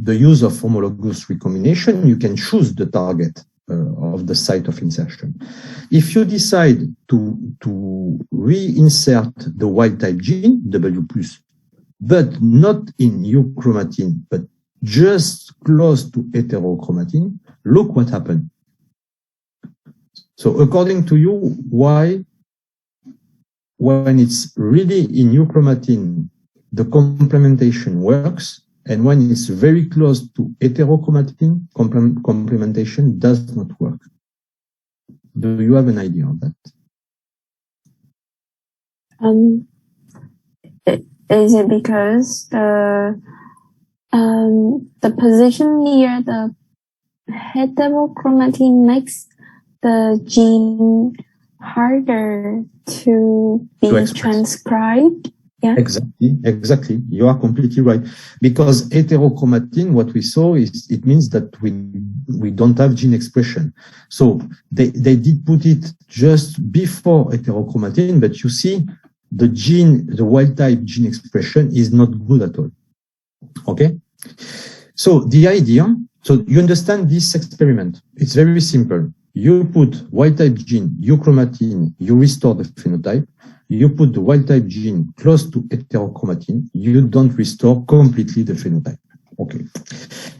use of homologous recombination, you can choose the target of the site of insertion. If you decide to reinsert the wild type gene, W+, but not in euchromatin, but just close to heterochromatin, look what happened. So according to you, why, when it's really in euchromatin, the complementation works, and when it's very close to heterochromatin, complementation does not work? Do you have an idea of that? Is it because the position near the heterochromatin makes the gene harder to be transcribed? Yeah. Exactly. You are completely right. Because heterochromatin, what we saw is it means that we don't have gene expression. So they did put it just before heterochromatin, but you see the wild type gene expression is not good at all. Okay. So the idea, so you understand this experiment. It's very simple. You put wild type gene, euchromatin, you restore the phenotype. You put the wild type gene close to heterochromatin, you don't restore completely the phenotype. Okay.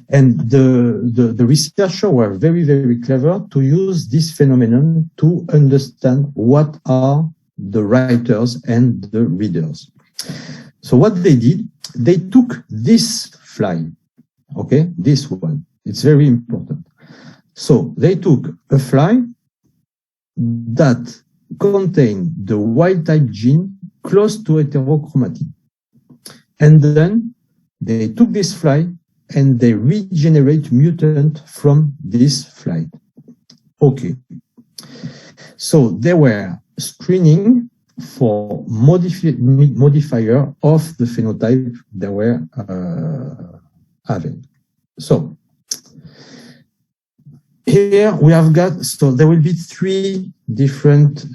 And the researchers were very, very clever to use this phenomenon to understand what are the writers and the readers. So what they did, they took this fly, okay, this one. It's very important. So they took a fly that contain the wild type gene close to heterochromatin. And then they took this fly and they regenerate mutant from this fly. Okay. So they were screening for modifier of the phenotype they were having. So here we have got, so there will be three different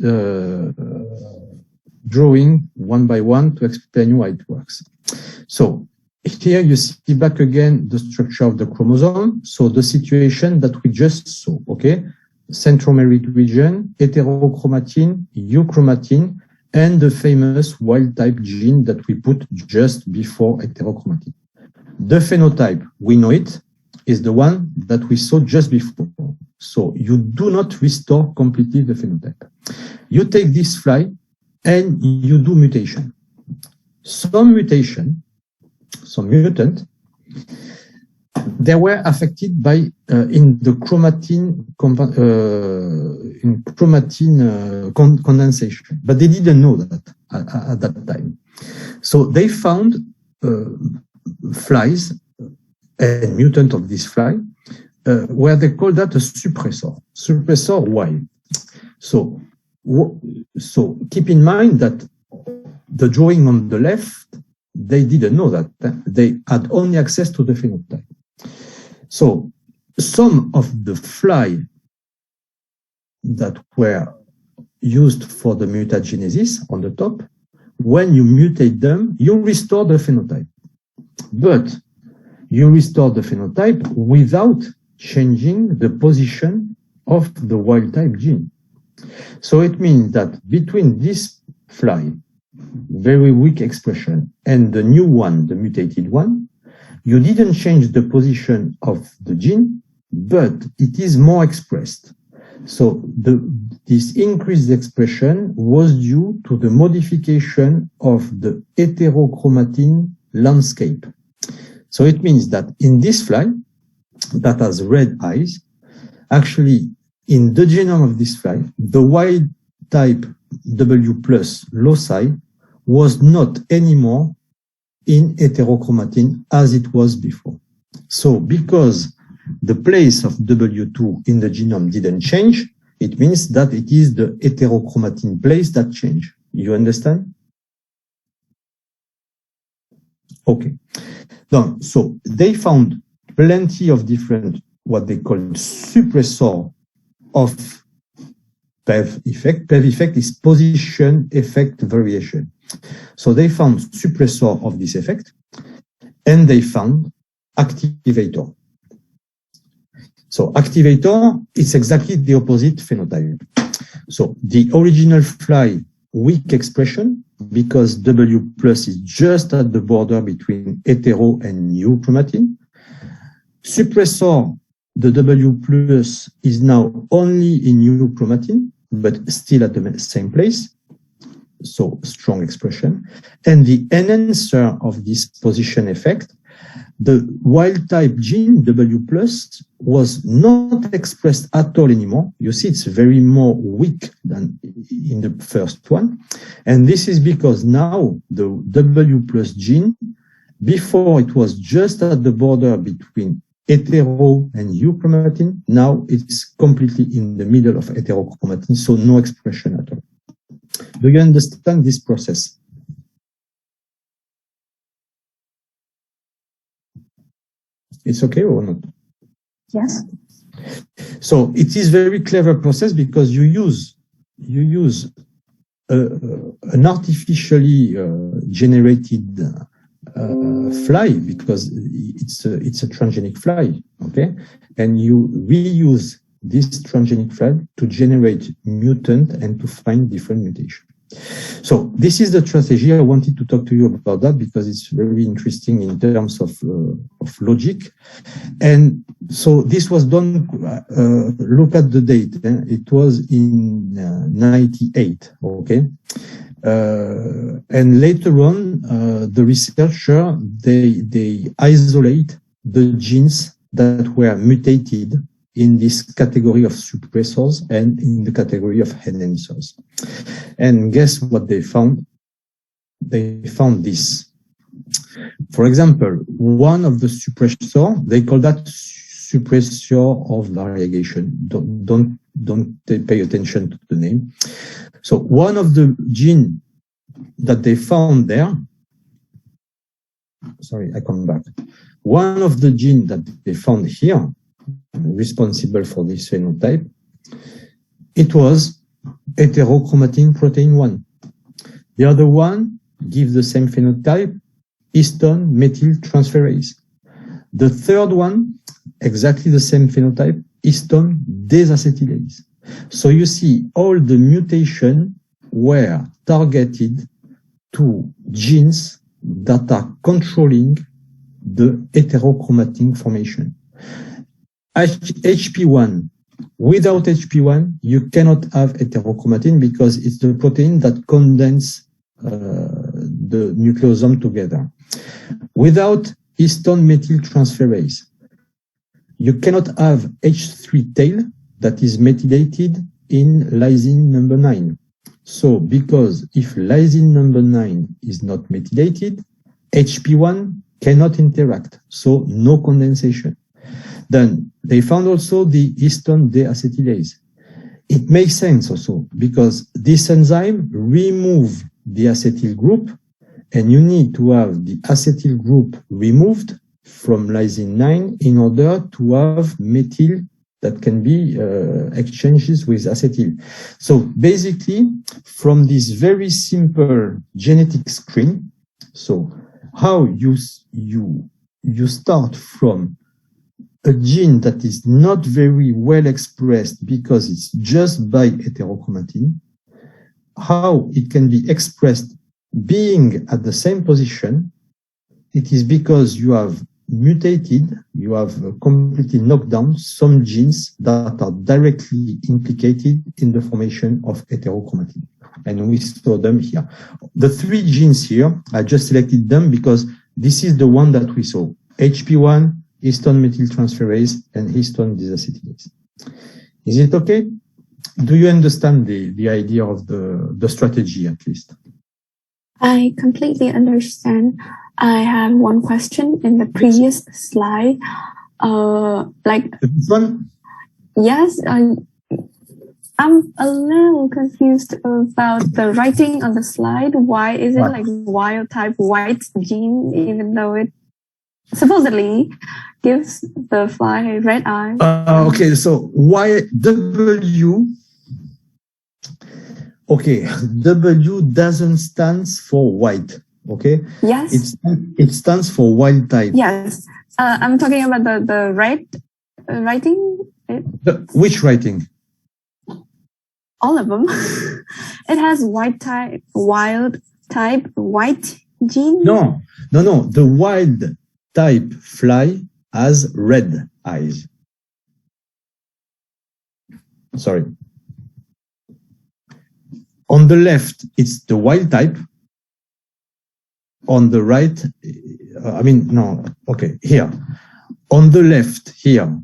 drawing one by one to explain you how it works. So here you see back again the structure of the chromosome. So the situation that we just saw, okay? Centromeric region, heterochromatin, euchromatin, and the famous wild type gene that we put just before heterochromatin. The phenotype, we know it, is the one that we saw just before. So you do not restore completely the phenotype. You take this fly and you do mutation. Some mutant, they were affected by in the chromatin condensation, but they didn't know that at that time. So they found flies and mutant of this fly, where they call that a suppressor. Suppressor, why? So keep in mind that the drawing on the left, they didn't know that. They had only access to the phenotype. So some of the fly that were used for the mutagenesis on the top, when you mutate them, you restore the phenotype. But you restore the phenotype without changing the position of the wild type gene. So it means that between this fly, very weak expression, and the new one, the mutated one, you didn't change the position of the gene, but it is more expressed. So this increased expression was due to the modification of the heterochromatin landscape. So it means that in this fly that has red eyes, actually in the genome of this fly, the wild type W+ loci was not anymore in heterochromatin as it was before. So because the place of W2 in the genome didn't change, it means that it is the heterochromatin place that changed. You understand? Okay. So they found plenty of different, what they call suppressor of PEV effect. PEV effect is position effect variation. So they found suppressor of this effect, and they found activator. So activator is exactly the opposite phenotype. So the original fly, weak expression, because W plus is just at the border between hetero and new chromatin. Suppressor, the W plus is now only in new chromatin, but still at the same place. So strong expression. And the enhancer of this position effect, the wild type gene W plus was not expressed at all anymore. You see, it's very more weak than in the first one. And this is because now the W plus gene, before it was just at the border between hetero and euchromatin, now it's completely in the middle of heterochromatin, so no expression at all. Do you understand this process? It's okay or not? Yes. So it is very clever process because you use an artificially generated fly, because it's a transgenic fly, okay? And you reuse this transgenic fly to generate mutant and to find different mutation. So this is the strategy. I wanted to talk to you about that because it's very interesting in terms of logic. And so this was done, look at the date, it was in 98, okay? And later on, the researcher, they isolate the genes that were mutated in this category of suppressors and in the category of enhancers. And guess what they found? They found this. For example, one of the suppressor, they call that suppressor of variegation. Don't pay attention to the name. So one of the gene that they found there, sorry, I come back. One of the gene that they found here, responsible for this phenotype, it was heterochromatin protein 1. The other one gives the same phenotype, histone methyltransferase. The third one, exactly the same phenotype, histone desacetylase. So you see all the mutation were targeted to genes that are controlling the heterochromatin formation. HP1, without HP1, you cannot have heterochromatin because it's the protein that condenses the nucleosome together. Without histone methyltransferase, you cannot have H3 tail that is methylated in lysine number 9. So because if lysine number 9 is not methylated, HP1 cannot interact, so no condensation. Then they found also the histone deacetylase. It makes sense also because this enzyme removes the acetyl group, and you need to have the acetyl group removed from lysine 9 in order to have methyl that can be exchanged with acetyl. So basically, from this very simple genetic screen, so how you start from a gene that is not very well expressed because it's just by heterochromatin, how it can be expressed being at the same position, it is because you have mutated, you have completely knocked down some genes that are directly implicated in the formation of heterochromatin. And we saw them here. The three genes here, I just selected them because this is the one that we saw. HP1, histone methyltransferase, and histone desacetylase. Is it okay? Do you understand the idea of the strategy at least? I completely understand. I have one question in the previous slide. This one? Yes, I'm a little confused about the writing on the slide. Why is it Right. like wild type white gene, even though it supposedly gives the fly red eye? Okay, so YW. Okay, W doesn't stand for white. Okay, Yes. it stands for wild type. Yes. I'm talking about the red writing. Which writing? All of them. It has wild type, white gene. No. The wild type fly has red eyes. Sorry. On the left, it's the wild type. On the right, here. On the left, here,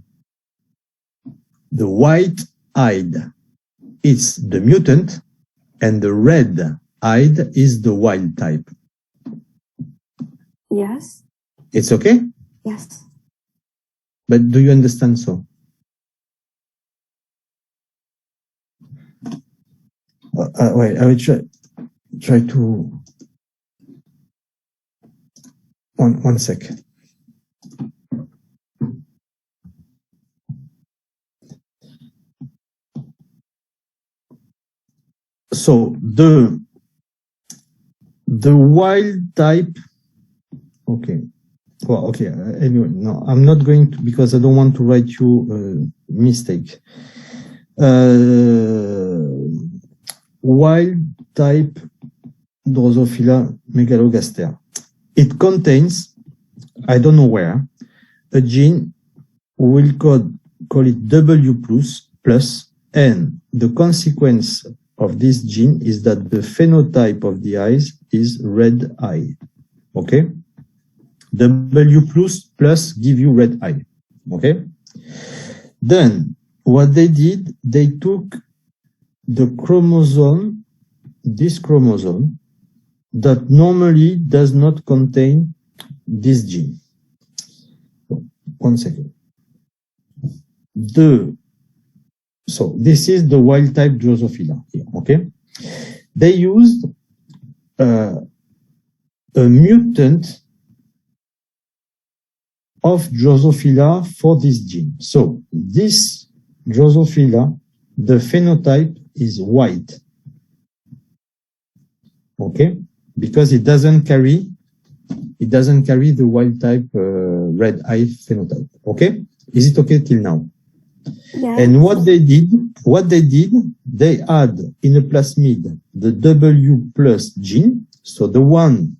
the white-eyed is the mutant, and the red-eyed is the wild type. Yes. It's okay? Yes. But do you understand so? Wait, I will try to... One sec. So the wild type, okay. Well, okay. Anyway, no, I'm not going to, because I don't want to write you a mistake. Wild type Drosophila megalogaster. It contains, I don't know where, a gene, we'll call it W plus, and the consequence of this gene is that the phenotype of the eyes is red eye. Okay? W plus give you red eye. Okay? Then, what they did, they took the chromosome, this chromosome, that normally does not contain this gene. One second. So this is the wild type Drosophila here, okay? They used a mutant of Drosophila for this gene. So this Drosophila, the phenotype is white, okay? Because it doesn't carry the wild type red eye phenotype, okay? Is it okay till now? Yes. And what they did, they add in a plasmid the W plus gene, so the one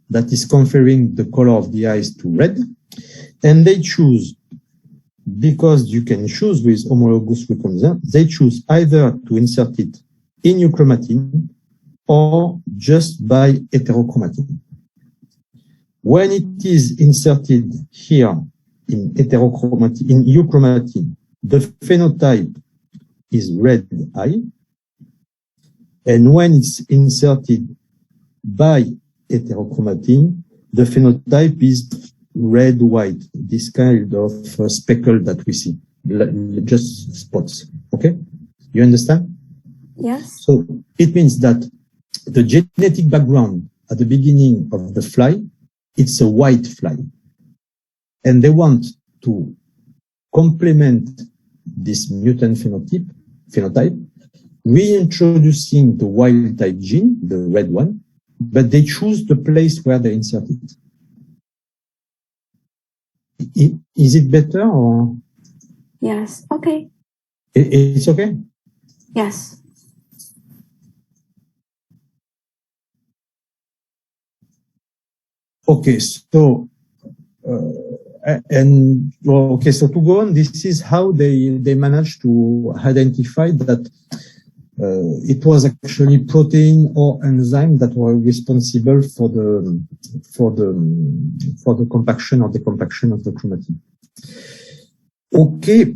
that is conferring the color of the eyes to red, and they choose, because you can choose with homologous recombination, they choose either to insert it in euchromatin or just by heterochromatin. When it is inserted here in heterochromatin, in euchromatin, the phenotype is red eye, and when it's inserted by heterochromatin, the phenotype is red-white, this kind of speckle that we see, just spots, okay? You understand? Yes. So it means that the genetic background at the beginning of the fly, it's a white fly. And they want to complement this mutant phenotype, reintroducing the wild type gene, the red one, but they choose the place where they insert it. Is it better or? Yes. Okay. It's okay? Yes. Okay, so so to go on, this is how they managed to identify that it was actually protein or enzyme that were responsible for the compaction or decompaction of the chromatin. Okay,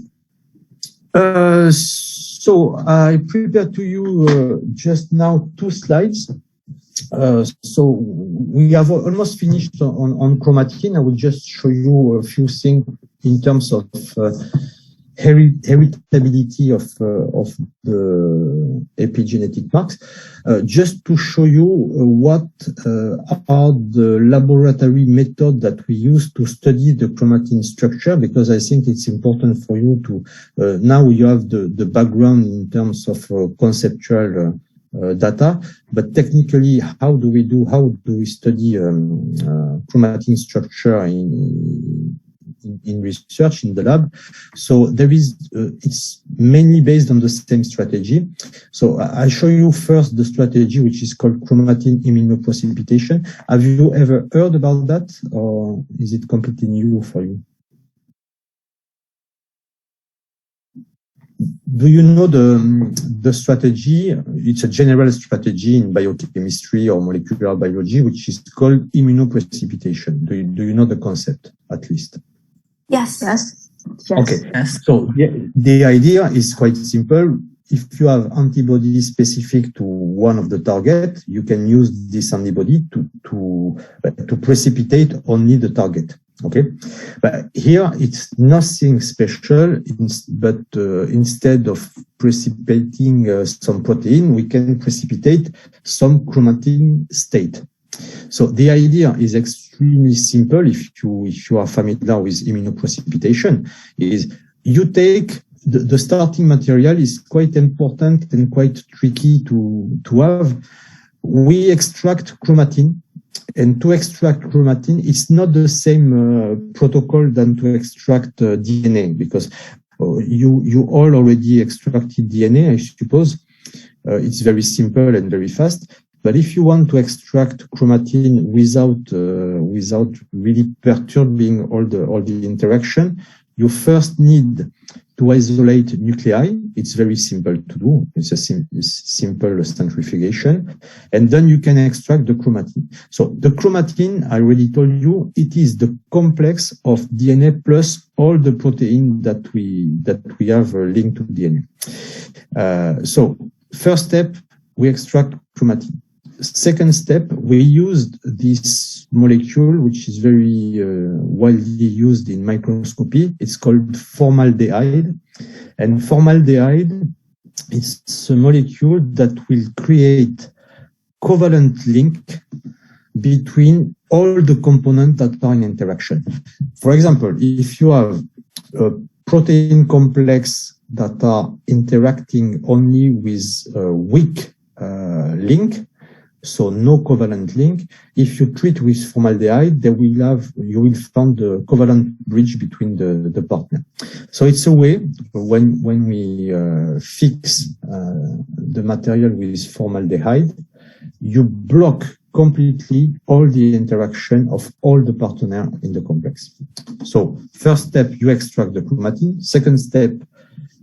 so I prepared to you just now 2 slides. So we have almost finished on chromatin. I will just show you a few things in terms of heritability of the epigenetic marks, just to show you what are the laboratory methods that we use to study the chromatin structure, because I think it's important for you to, now you have the background in terms of conceptual data, but technically, how do we study chromatin structure in research in the lab? So there is, it's mainly based on the same strategy. So I show you first the strategy, which is called chromatin immunoprecipitation. Have you ever heard about that, or is it completely new for you? Do you know the strategy? It's a general strategy in biochemistry or molecular biology, which is called immunoprecipitation. Do you know the concept, at least? Yes. Yes. Okay. Yes. So the idea is quite simple. If you have antibody specific to one of the target, you can use this antibody to precipitate only the target. Okay, but here it's nothing special, but instead of precipitating some protein, we can precipitate some chromatin state. So the idea is extremely simple. If you are familiar with immunoprecipitation, is you take the starting material is quite important and quite tricky to have. We extract chromatin. And to extract chromatin, it's not the same protocol than to extract DNA, because you all already extracted DNA, I suppose. It's very simple and very fast. But if you want to extract chromatin without really perturbing all the interaction, you first need to isolate nuclei. It's very simple to do. It's a simple centrifugation. And then you can extract the chromatin. So the chromatin, I already told you, it is the complex of DNA plus all the protein that we have linked to DNA. So first step, we extract chromatin. Second step, we used this molecule, which is very widely used in microscopy. It's called formaldehyde. And formaldehyde is a molecule that will create covalent link between all the components that are in interaction. For example, if you have a protein complex that are interacting only with a weak link, so no covalent link, if you treat with formaldehyde, you will find the covalent bridge between the partner. So it's a way when we fix the material with formaldehyde, you block completely all the interaction of all the partners in the complex. So first step, you extract the chromatin. Second step,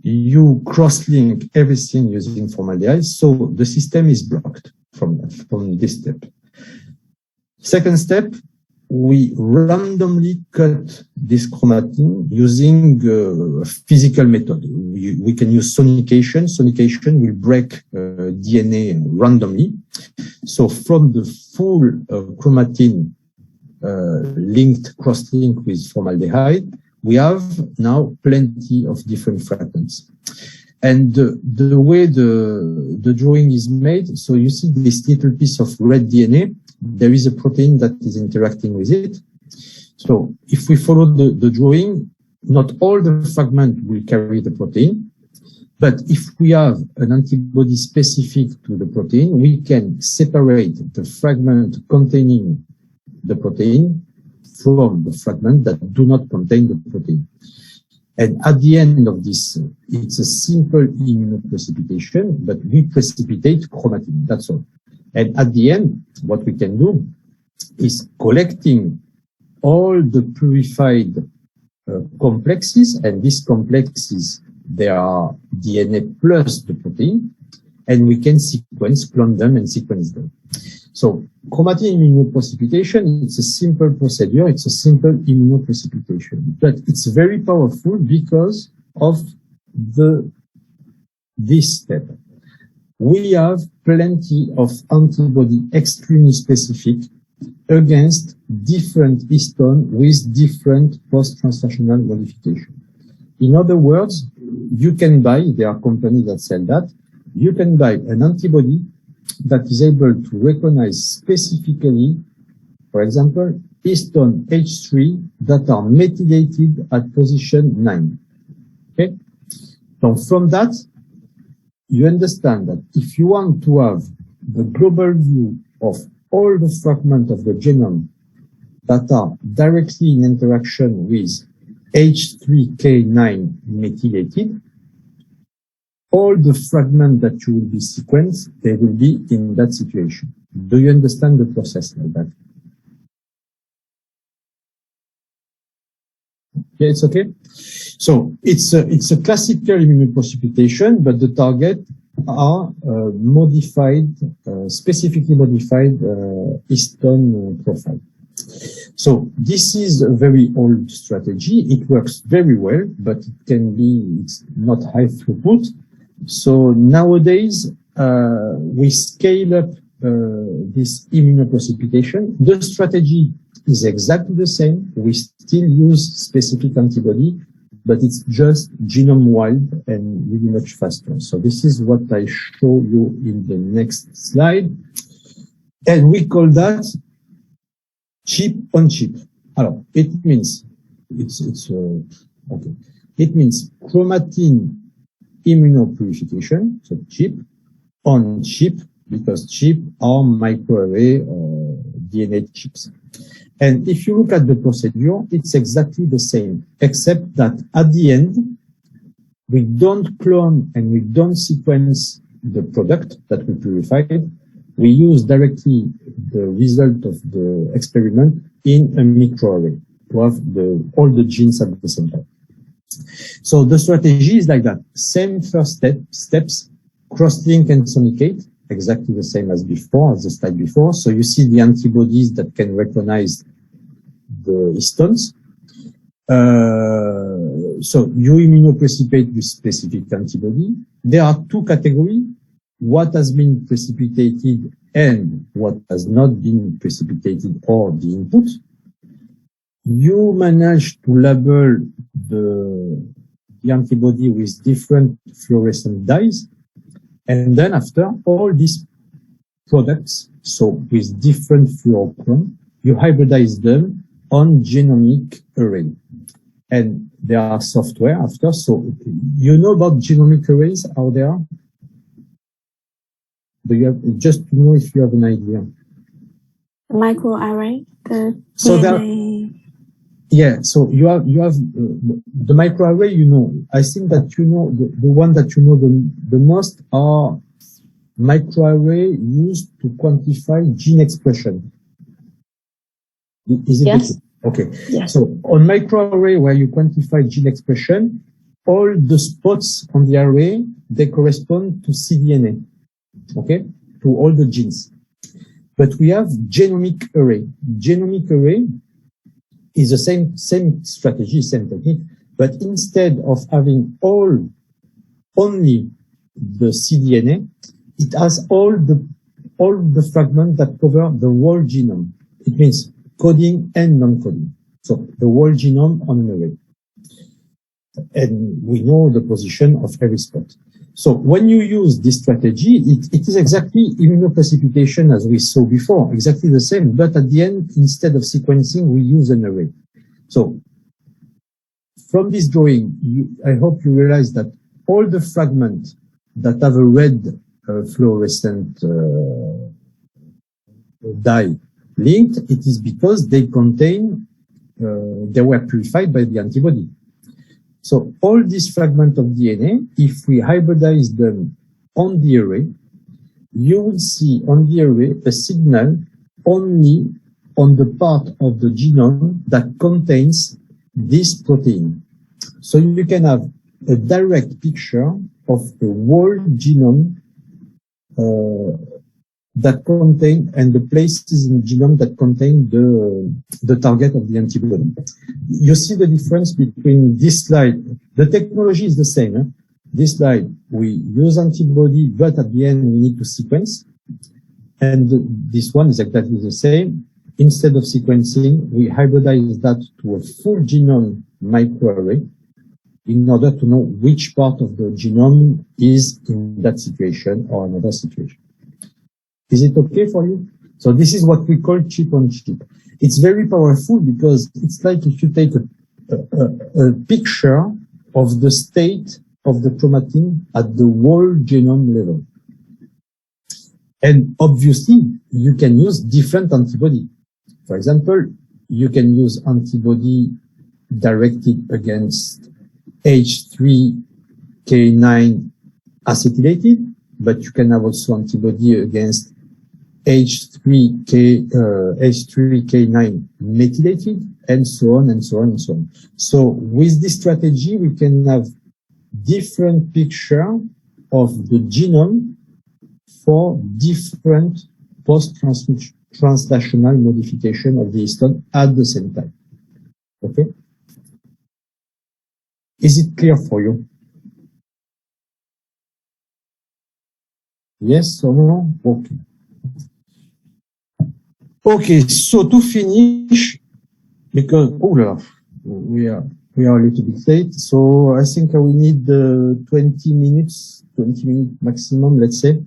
you cross-link everything using formaldehyde, so the system is blocked from this step. Second step, we randomly cut this chromatin using a physical method. We can use sonication. Sonication will break DNA randomly. So from the full chromatin linked, cross-linked with formaldehyde, we have now plenty of different fragments. And the way the drawing is made, so you see this little piece of red DNA, there is a protein that is interacting with it. So if we follow the drawing, not all the fragments will carry the protein, but if we have an antibody specific to the protein, we can separate the fragment containing the protein from the fragment that do not contain the protein. And at the end of this, it's a simple immunoprecipitation, but we precipitate chromatin, that's all. And at the end, what we can do is collecting all the purified complexes, and these complexes, they are DNA plus the protein, and we can clone them and sequence them. So chromatin immunoprecipitation, it's a simple procedure, it's a simple immunoprecipitation, but it's very powerful because of this step. we have plenty of antibody extremely specific against different histone with different post-translational modification. In other words, you can buy, there are companies that sell that, you can buy an antibody that is able to recognize specifically, for example, histone H3 that are methylated at position 9. Okay? So from that, you understand that if you want to have the global view of all the fragments of the genome that are directly in interaction with H3K9 methylated, all the fragments that you will be sequenced, they will be in that situation. Do you understand the process like that? Yeah, it's okay. So it's a classical immunoprecipitation, but the target are modified, specifically modified histone profile. So this is a very old strategy. It works very well, but it can be, it's not high throughput. So nowadays, we scale up this immunoprecipitation. The strategy is exactly the same. We still use specific antibody, but it's just genome-wide and really much faster. So this is what I show you in the next slide. And we call that chip-on-chip. Alors, it means, okay. It means chromatin immunopurification, so chip-on-chip, because chip are microarray DNA chips. And if you look at the procedure, it's exactly the same, except that at the end, we don't clone and we don't sequence the product that we purified. We use directly the result of the experiment in a microarray to have all the genes at the same time. So the strategy is like that. Same first steps, cross-link and sonicate, exactly the same as before, as the slide before. So you see the antibodies that can recognize the histones. So you immunoprecipitate with specific antibody. There are two categories: what has been precipitated and what has not been precipitated, or the input. You manage to label the antibody with different fluorescent dyes. And then after all these products, so with different fluorochrome, you hybridize them on genomic array. And there are software after. So you know about genomic arrays out there? Do you have, just to know if you have an idea? Microarray, the so DNA. Yeah, so you have the microarray, you know. I think that you know the one that you know the most are microarray used to quantify gene expression. Is it Yes. okay? Yes. So on microarray where you quantify gene expression, all the spots on the array, they correspond to cDNA, okay, to all the genes. But we have genomic array. Genomic array is the same strategy, same technique, but instead of having only the cDNA, it has all the fragments that cover the whole genome. It means coding and non-coding. So the whole genome on an array. And we know the position of every spot. So when you use this strategy, it is exactly immunoprecipitation as we saw before, exactly the same. But at the end, instead of sequencing, we use an array. So from this drawing, I hope you realize that all the fragments that have a red fluorescent dye linked, it is because they contain, they were purified by the antibody. So all these fragments of DNA, if we hybridize them on the array, you will see on the array a signal only on the part of the genome that contains this protein. So you can have a direct picture of the whole genome that contain, and the places in the genome that contain the target of the antibody. You see the difference between this slide. The technology is the same, this slide, we use antibody, but at the end we need to sequence. And this one is exactly the same. Instead of sequencing, we hybridize that to a full genome microarray in order to know which part of the genome is in that situation or another situation. Is it okay for you? So this is what we call chip on chip. It's very powerful because it's like if you take a picture of the state of the chromatin at the whole genome level. And obviously, you can use different antibody. For example, you can use antibody directed against H3K9 acetylated, but you can have also antibody against H3K9 methylated, and so on and so on and so on. So with this strategy, we can have different picture of the genome for different post-translational modification of the histone at the same time. Okay? Is it clear for you? Yes or no? Okay. Okay, so to finish, because we are a little bit late, so I think I will need 20 minutes maximum, let's say.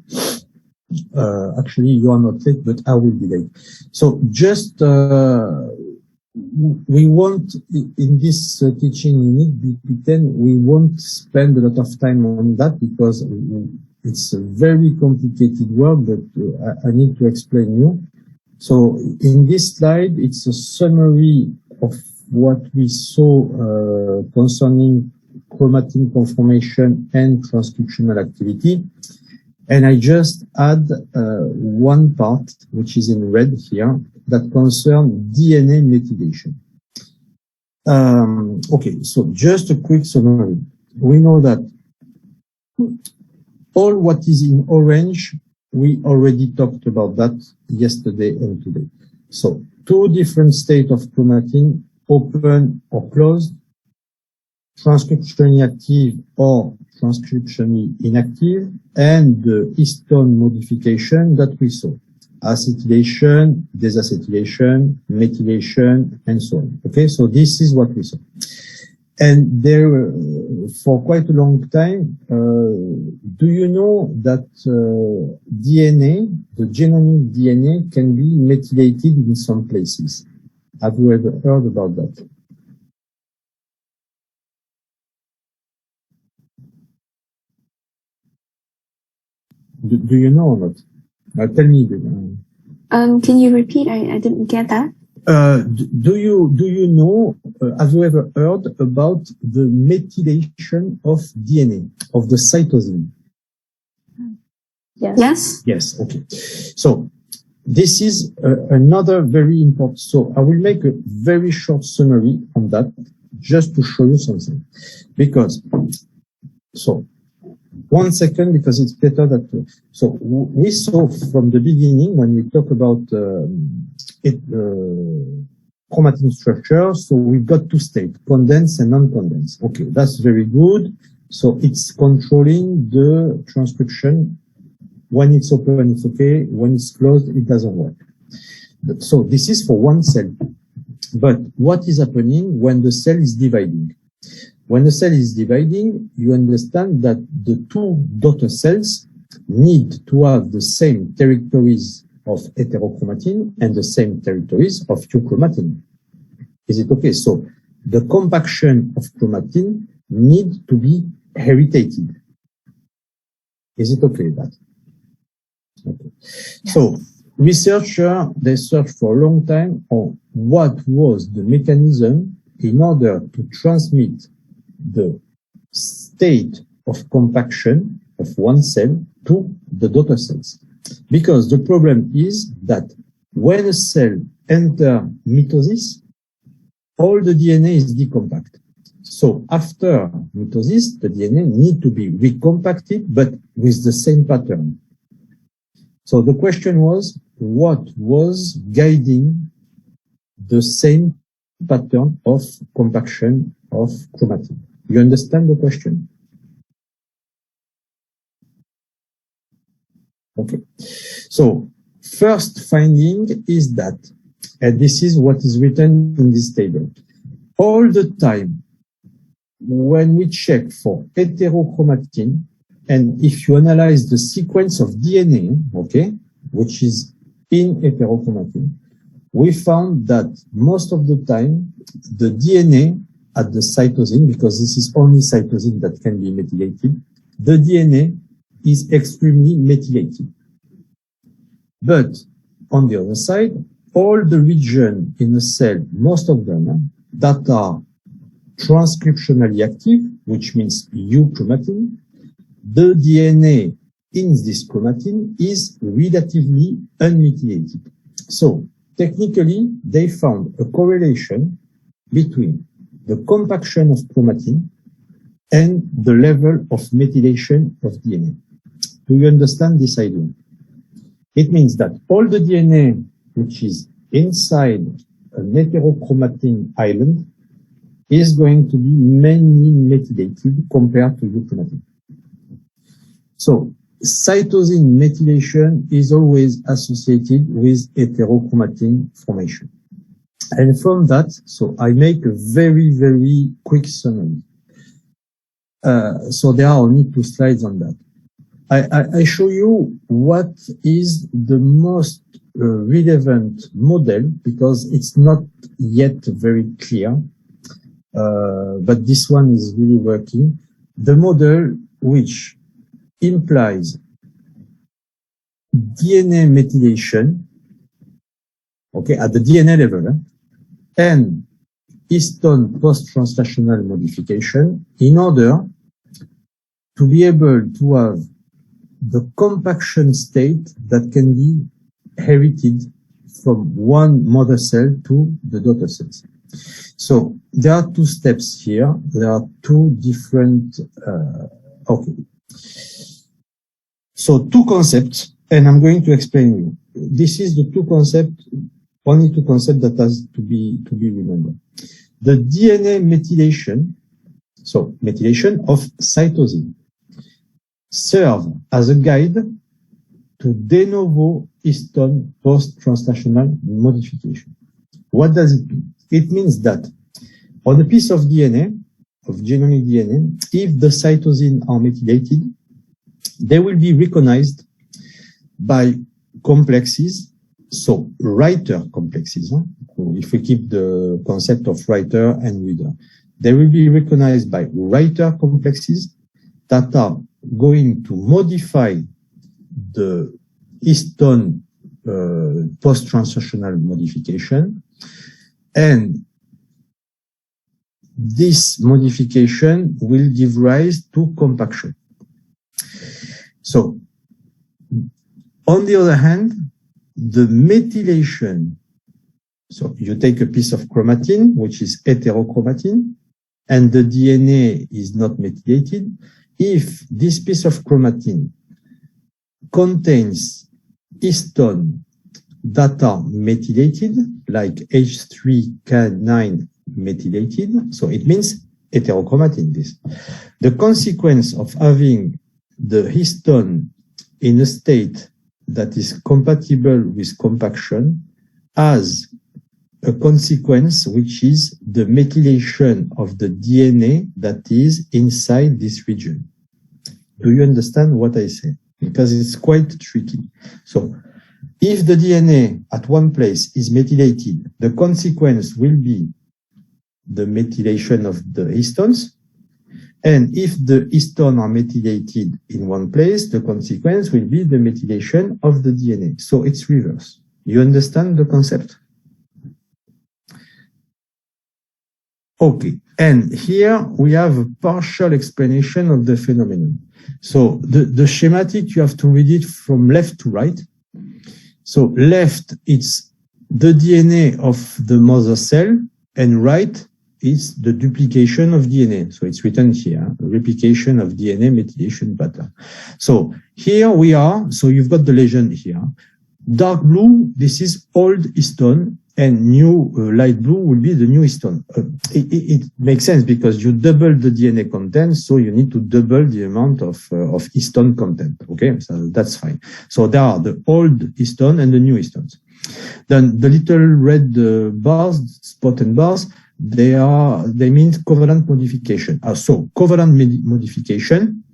Actually, you are not late, but I will be late. So just we won't in this teaching unit BP10, we won't spend a lot of time on that because it's a very complicated work that I need to explain you. So in this slide, it's a summary of what we saw concerning chromatin conformation and transcriptional activity. And I just add one part, which is in red here, that concerns DNA methylation. Okay, so just a quick summary. We know that all what is in orange, we already talked about that yesterday and today. So two different states of chromatin, open or closed, transcriptionally active or transcriptionally inactive, and the histone modification that we saw. Acetylation, desacetylation, methylation, and so on. Okay, so this is what we saw. And there, for quite a long time, do you know that DNA, the genomic DNA, can be methylated in some places? Have you ever heard about that? Do you know or not? Tell me. Can you repeat? I didn't get that. Do you know, have you ever heard about the methylation of DNA, of the cytosine? Yes. Yes. Yes, okay. So this is another very important, so I will make a very short summary on that, just to show you something. Because, so, 1 second, because it's better that, so we saw from the beginning when we talk about chromatin structure, so we've got two states, condensed and non-condensed. Okay, that's very good. So it's controlling the transcription. When it's open, it's okay. When it's closed, it doesn't work. So this is for one cell. But what is happening when the cell is dividing? When the cell is dividing, you understand that the two daughter cells need to have the same territories of heterochromatin and the same territories of euchromatin. Is it okay? So the compaction of chromatin need to be heritated. Is it okay that? Okay. Yes. So researchers, they searched for a long time on what was the mechanism in order to transmit the state of compaction of one cell to the daughter cells. Because the problem is that when a cell enters mitosis, all the DNA is decompact. So after mitosis, the DNA need to be recompacted, but with the same pattern. So the question was, what was guiding the same pattern of compaction of chromatin? You understand the question? Okay. So first finding is that, and this is what is written in this table, all the time when we check for heterochromatin, and if you analyze the sequence of DNA, okay, which is in heterochromatin, we found that most of the time the DNA at the cytosine, because this is only cytosine that can be methylated, the DNA is extremely methylated. But on the other side, all the region in the cell, most of them that are transcriptionally active, which means euchromatin, the DNA in this chromatin is relatively unmethylated. So technically, they found a correlation between the compaction of chromatin and the level of methylation of DNA. Do you understand this idea? It means that all the DNA which is inside an heterochromatin island is going to be mainly methylated compared to euchromatin. So cytosine methylation is always associated with heterochromatin formation. And from that, so I make a very, very quick summary. So there are only 2 slides on that. I show you what is the most relevant model, because it's not yet very clear, but this one is really working. The model which implies DNA methylation, okay, at the DNA level, and histone post-translational modification in order to be able to have the compaction state that can be inherited from one mother cell to the daughter cells. So there are 2 steps here. There are 2 different, okay. So 2 concepts, and I'm going to explain you. This is the 2 concepts, only 2 concepts that has to be remembered. The DNA methylation, so methylation of cytosine, serve as a guide to de novo histone post-translational modification. What does it mean? It means that on a piece of DNA, of genomic DNA, if the cytosine are methylated, they will be recognized by complexes, so writer complexes. If we keep the concept of writer and reader, they will be recognized by writer complexes that are going to modify the histone post-translational modification, and this modification will give rise to compaction. So, on the other hand, the methylation, so you take a piece of chromatin, which is heterochromatin, and the DNA is not methylated. If this piece of chromatin contains histone that are methylated, like H3K9 methylated, so it means heterochromatin, this. The consequence of having the histone in a state that is compatible with compaction has a consequence, which is the methylation of the DNA that is inside this region. Do you understand what I say? Because it's quite tricky. So, if the DNA at one place is methylated, the consequence will be the methylation of the histones. And if the histones are methylated in one place, the consequence will be the methylation of the DNA. So it's reverse. You understand the concept? Okay. And here we have a partial explanation of the phenomenon. So the schematic, you have to read it from left to right. So left, it's the DNA of the mother cell, and right, is the duplication of DNA. So it's written here, replication of DNA methylation pattern. So here we are. So you've got the legend here. Dark blue, this is old histone, and new light blue will be the new histone. It makes sense because you double the DNA content, so you need to double the amount of histone content. Okay, so that's fine. So there are the old histone and the new histones. Then the little red bars, spotted bars, they mean covalent modification. So covalent modification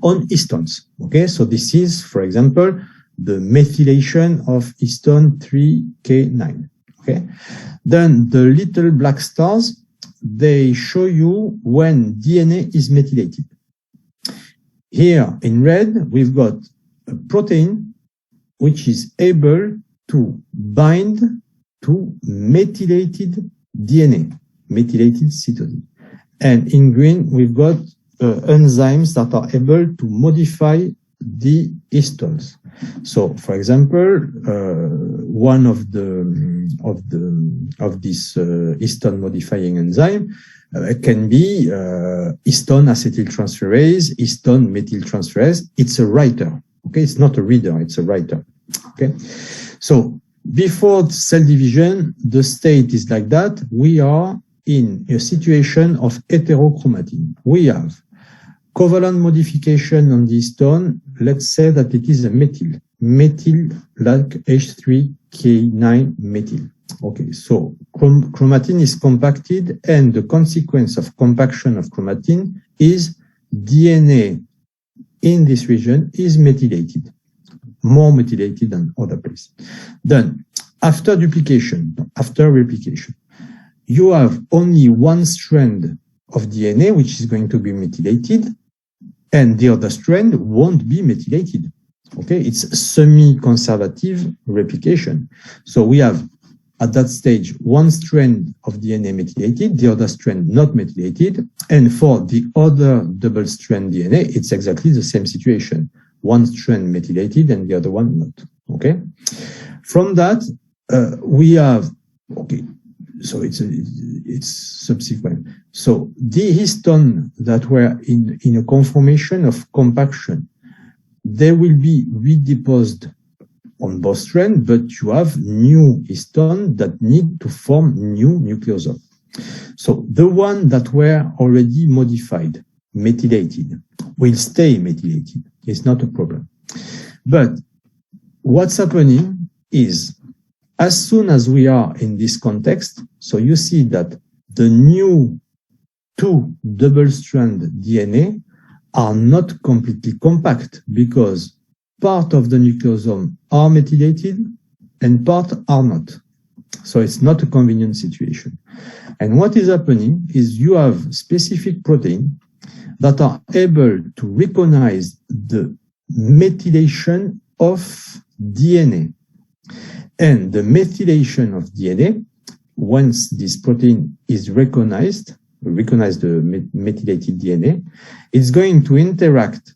on histones. Okay, so this is, for example, the methylation of histone 3K9. Okay, then the little black stars, they show you when DNA is methylated. Here in red, we've got a protein which is able to bind to methylated DNA, methylated cytosine. And in green, we've got enzymes that are able to modify the histones. So, for example, one of this histone modifying enzyme can be histone acetyltransferase, histone methyltransferase. It's a writer. Okay, it's not a reader; it's a writer. Okay, so before cell division, the state is like that. We are in a situation of heterochromatin. We have covalent modification on the histone. Let's say that it is a methyl like H3K9 methyl. Okay, so chromatin is compacted, and the consequence of compaction of chromatin is DNA in this region is methylated, more methylated than other places. Then, after duplication, after replication, you have only one strand of DNA which is going to be methylated, and the other strand won't be methylated. Okay, it's semi-conservative replication. So we have, at that stage, one strand of DNA methylated, the other strand not methylated, and for the other double-strand DNA, it's exactly the same situation. One strand methylated and the other one not. Okay, from that, we have, okay, so it's subsequent. So the histone that were in a conformation of compaction, they will be redeposited on both strands, but you have new histone that need to form new nucleosome. So the one that were already modified, methylated, will stay methylated. It's not a problem. But what's happening is, as soon as we are in this context, so you see that the new two double-strand DNA are not completely compact because part of the nucleosome are methylated and part are not. So it's not a convenient situation. And what is happening is you have specific proteins that are able to recognize the methylation of DNA. And the methylation of DNA, once this protein is recognized the methylated DNA, it's going to interact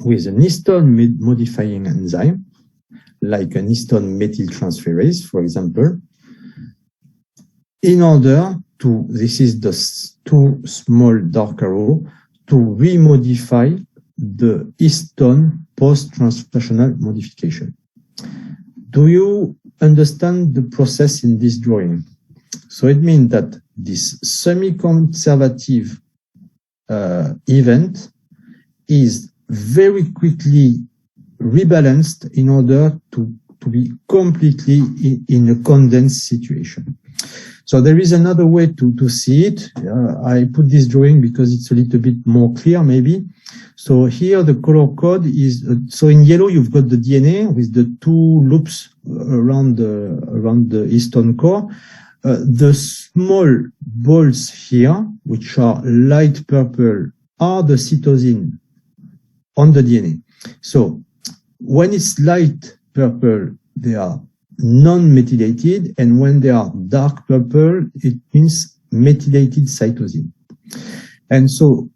with an histone modifying enzyme, like an histone methyltransferase, for example, in order to, this is the two small dark arrow, to remodify the histone post-translational modification. Do you understand the process in this drawing? So it means that this semi-conservative event is very quickly rebalanced in order to be completely in a condensed situation. So there is another way to see it. I put this drawing because it's a little bit more clear maybe. So here the color code is, so in yellow you've got the DNA with the two loops around the histone core. The small balls here, which are light purple, are the cytosine on the DNA. So when it's light purple, they are non-methylated, and when they are dark purple, it means methylated cytosine. And so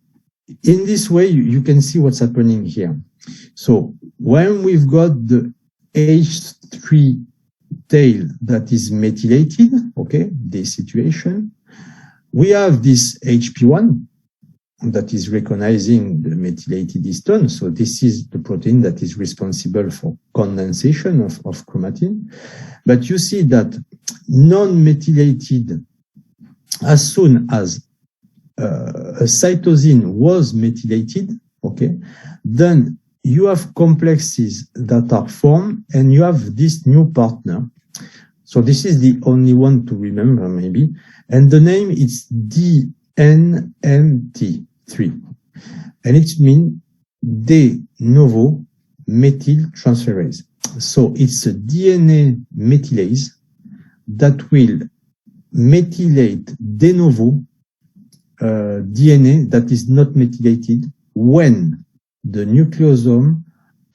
in this way, you can see what's happening here. So when we've got the H3 tail that is methylated, okay, this situation, we have this HP1 that is recognizing the methylated histone. So this is the protein that is responsible for condensation of chromatin. But you see that non-methylated, as soon as a cytosine was methylated, okay, then you have complexes that are formed and you have this new partner. So this is the only one to remember maybe. And the name is DNMT3. And it means de novo methyltransferase. So it's a DNA methylase that will methylate de novo DNA that is not methylated when the nucleosome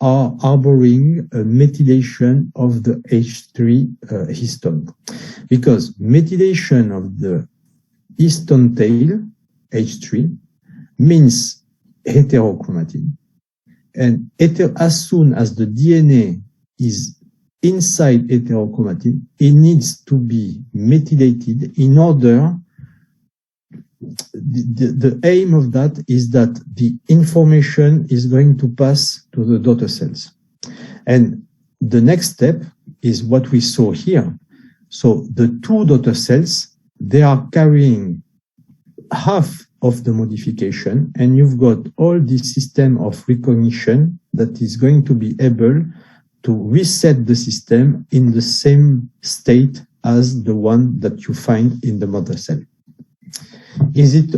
are harboring a methylation of the H3 histone. Because methylation of the histone tail, H3, means heterochromatin. And as soon as the DNA is inside heterochromatin, it needs to be methylated in order. The aim of that is that the information is going to pass to the daughter cells. And the next step is what we saw here. So the two daughter cells, they are carrying half of the modification, and you've got all this system of recognition that is going to be able to reset the system in the same state as the one that you find in the mother cell. Is it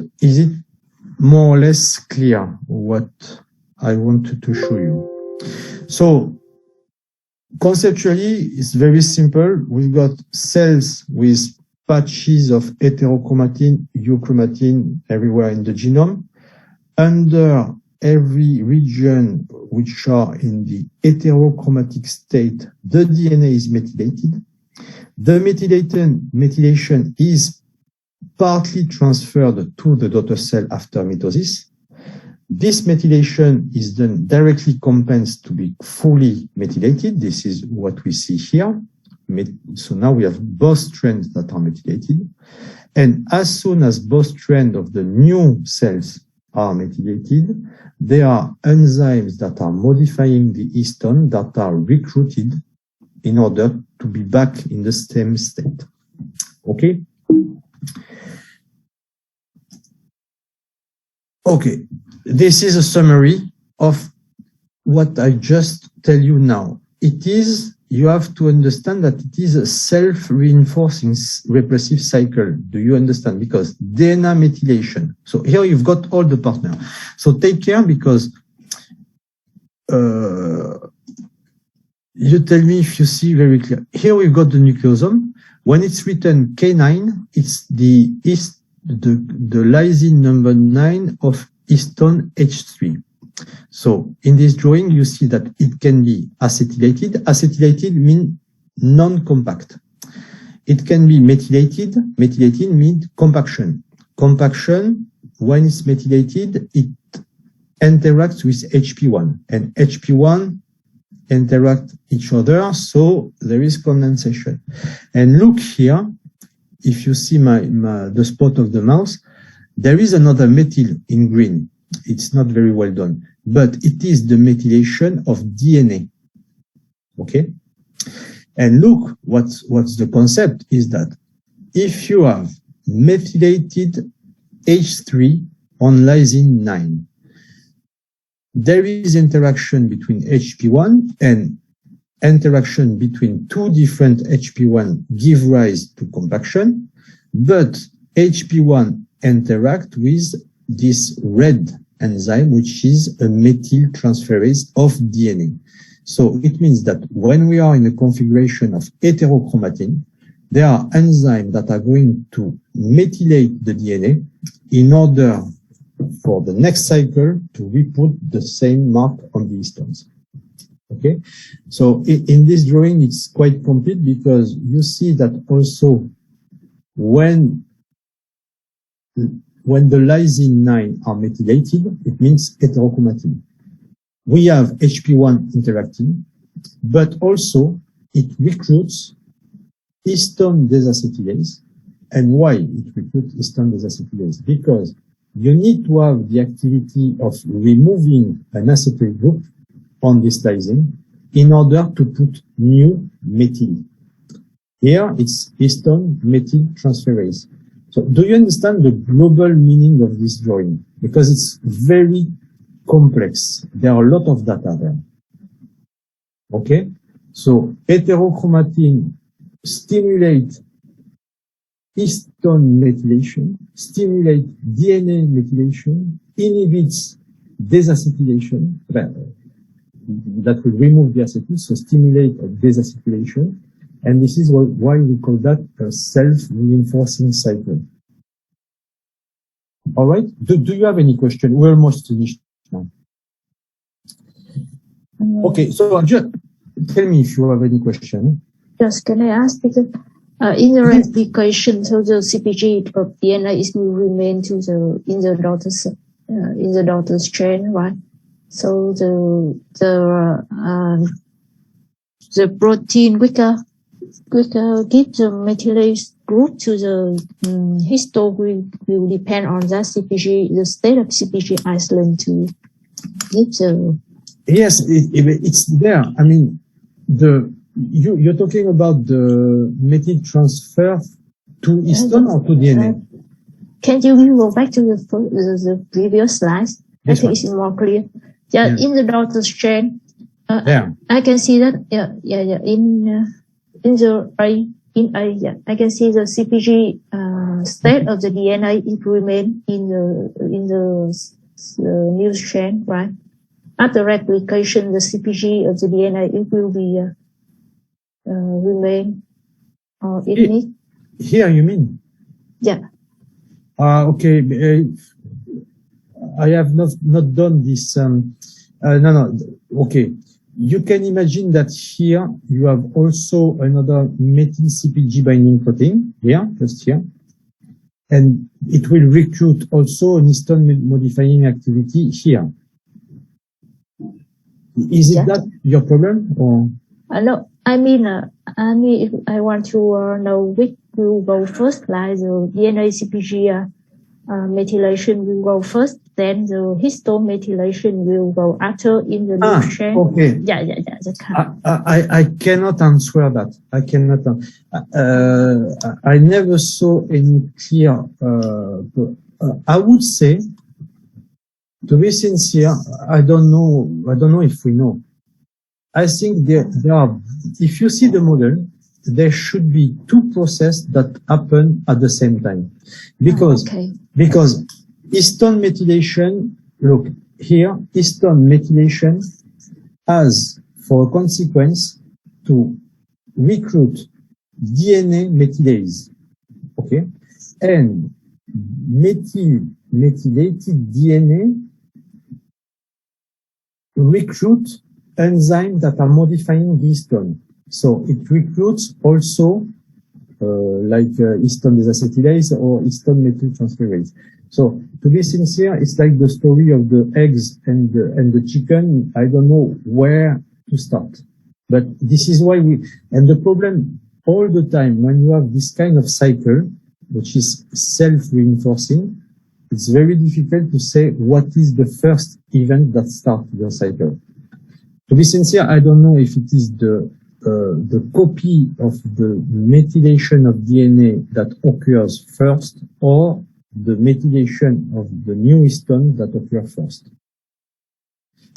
more or less clear what I wanted to show you? So conceptually, it's very simple. We've got cells with patches of heterochromatin, euchromatin everywhere in the genome. Under every region which are in the heterochromatic state, the DNA is methylated. The methylation is partly transferred to the daughter cell after mitosis. This methylation is then directly compensed to be fully methylated. This is what we see here. So now we have both strands that are methylated. And as soon as both strands of the new cells are methylated, there are enzymes that are modifying the histone that are recruited in order to be back in the same state. Okay? Okay, this is a summary of what I just tell you now. You have to understand that it is a self-reinforcing repressive cycle. Do you understand? Because DNA methylation. So here you've got all the partner. So take care, because you tell me if you see very clear. Here we've got the nucleosome. When it's written K9, it's the lysine number 9 of histone H3. So in this drawing, you see that it can be acetylated. Acetylated means non-compact. It can be methylated. Methylated means compaction. Compaction, when it's methylated, it interacts with HP1, and HP1 interact each other, so there is condensation. And look here, if you see the spot of the mouse, there is another methyl in green. It's not very well done, but it is the methylation of DNA. Okay? And look, what's the concept is that if you have methylated H3 on lysine 9, there is interaction between HP1, and interaction between two different HP1 give rise to compaction, but HP1 interact with this red enzyme, which is a methyltransferase of DNA. So it means that when we are in a configuration of heterochromatin, there are enzymes that are going to methylate the DNA in order for the next cycle to re-put the same mark on the histones. Okay, so in this drawing, it's quite complete, because you see that also when the lysine 9 are methylated, it means heterochromatin. We have HP1 interacting, but also it recruits histone desacetylase. And why it recruits histone desacetylase? Because you need to have the activity of removing an acetyl group on this lysine in order to put new methyl. Here it's histone methyl transferase. So do you understand the global meaning of this drawing? Because it's very complex. There are a lot of data there. Okay? So heterochromatin stimulate histone methylation, stimulate DNA methylation, inhibits desacetylation, that will remove the acetyl, so stimulate desacetylation. And this is why we call that a self-reinforcing cycle. All right. Do you have any question? We're almost finished now. Okay. So just tell me if you have any question. Yes. Can I ask, because in the replication, so the CpG of DNA is will remain to the in the daughter chain, right? So the protein quicker give the methylase group to the histone will depend on that CpG, the state of CpG isolate to give the. Yes, it's there. I mean, you're talking about the methyl transfer to histone or to DNA? Can you go back to the previous slides? I think it's more clear. Yeah, in the daughter chain, I can see that. In the I can see the CpG state of the DNA it remain in the new chain, right? After replication, the CpG of the DNA it will be remain or it need. Here you mean? Yeah. Okay. I have not done this. No. Okay. You can imagine that here you have also another methyl CpG binding protein here, just here, and it will recruit also an histone modifying activity here. Is it that your problem or? No, I mean, if I want to know which will go first, like the DNA CpG methylation will go first, then the histone methylation will go after in the loop chain. Okay. Yeah. That's I cannot answer that. I cannot. I never saw any clear. I would say, to be sincere, I don't know if we know. I think there are. If you see the model, there should be two processes that happen at the same time, because histone methylation. Look here, histone methylation has for a consequence to recruit DNA methylase, okay, and methylated DNA recruit enzymes that are modifying the histone. So it recruits also histone desacetylase or histone methyltransferase. So to be sincere, it's like the story of the eggs and the chicken. I don't know where to start, but this is why and the problem all the time when you have this kind of cycle, which is self-reinforcing, it's very difficult to say what is the first event that starts your cycle. To be sincere, I don't know if it is the copy of the methylation of DNA that occurs first or the methylation of the new histone that occurs first.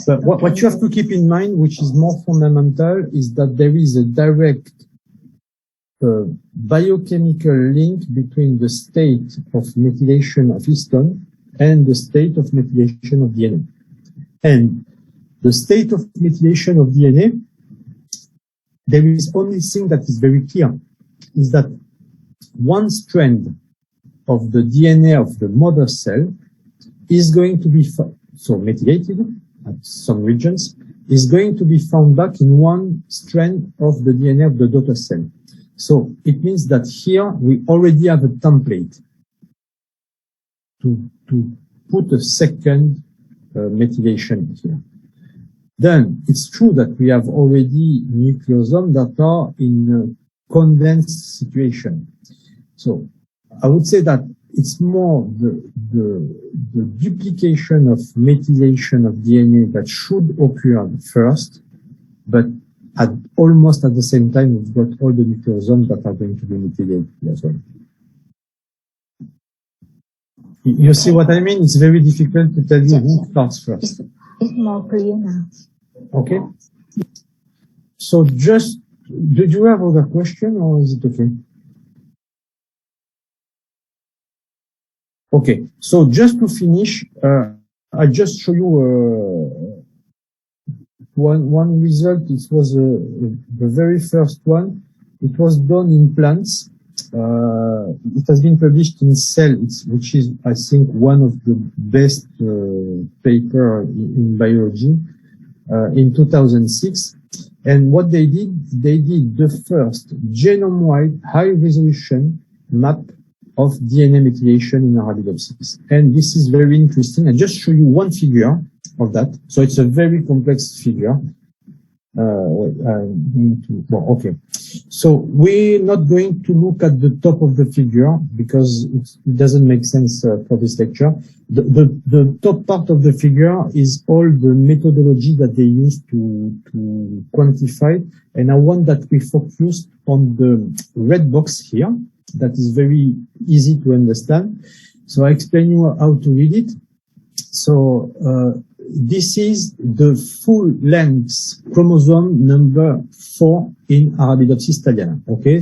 But what you have to keep in mind, which is more fundamental, is that there is a direct biochemical link between the state of methylation of histone and the state of methylation of DNA. And the state of methylation of DNA, there is only thing that is very clear, is that one strand of the DNA of the mother cell is going to be so methylated at some regions, is going to be found back in one strand of the DNA of the daughter cell. So it means that here we already have a template to put a second methylation here. Then it's true that we have already nucleosomes that are in a condensed situation. So I would say that it's more the duplication of methylation of DNA that should occur first, but almost at the same time, we've got all the nucleosomes that are going to be methylated as well. You see what I mean? It's very difficult to tell you who starts first. It's more clear now. Okay. So just, did you have other question or is it okay? Okay. So just to finish, I just show you one result. It was the very first one. It was done in plants. It has been published in Cell, which is, I think, one of the best paper in biology in 2006. And what they did the first genome-wide high-resolution map of DNA methylation in Arabidopsis. And this is very interesting. I just show you one figure of that. So it's a very complex figure. Okay. So we're not going to look at the top of the figure because it doesn't make sense for this lecture. The top part of the figure is all the methodology that they use to quantify. And I want that we focus on the red box here. That is very easy to understand. So I explain you how to read it. So this is the full length chromosome number 4 in Arabidopsis thaliana. Okay.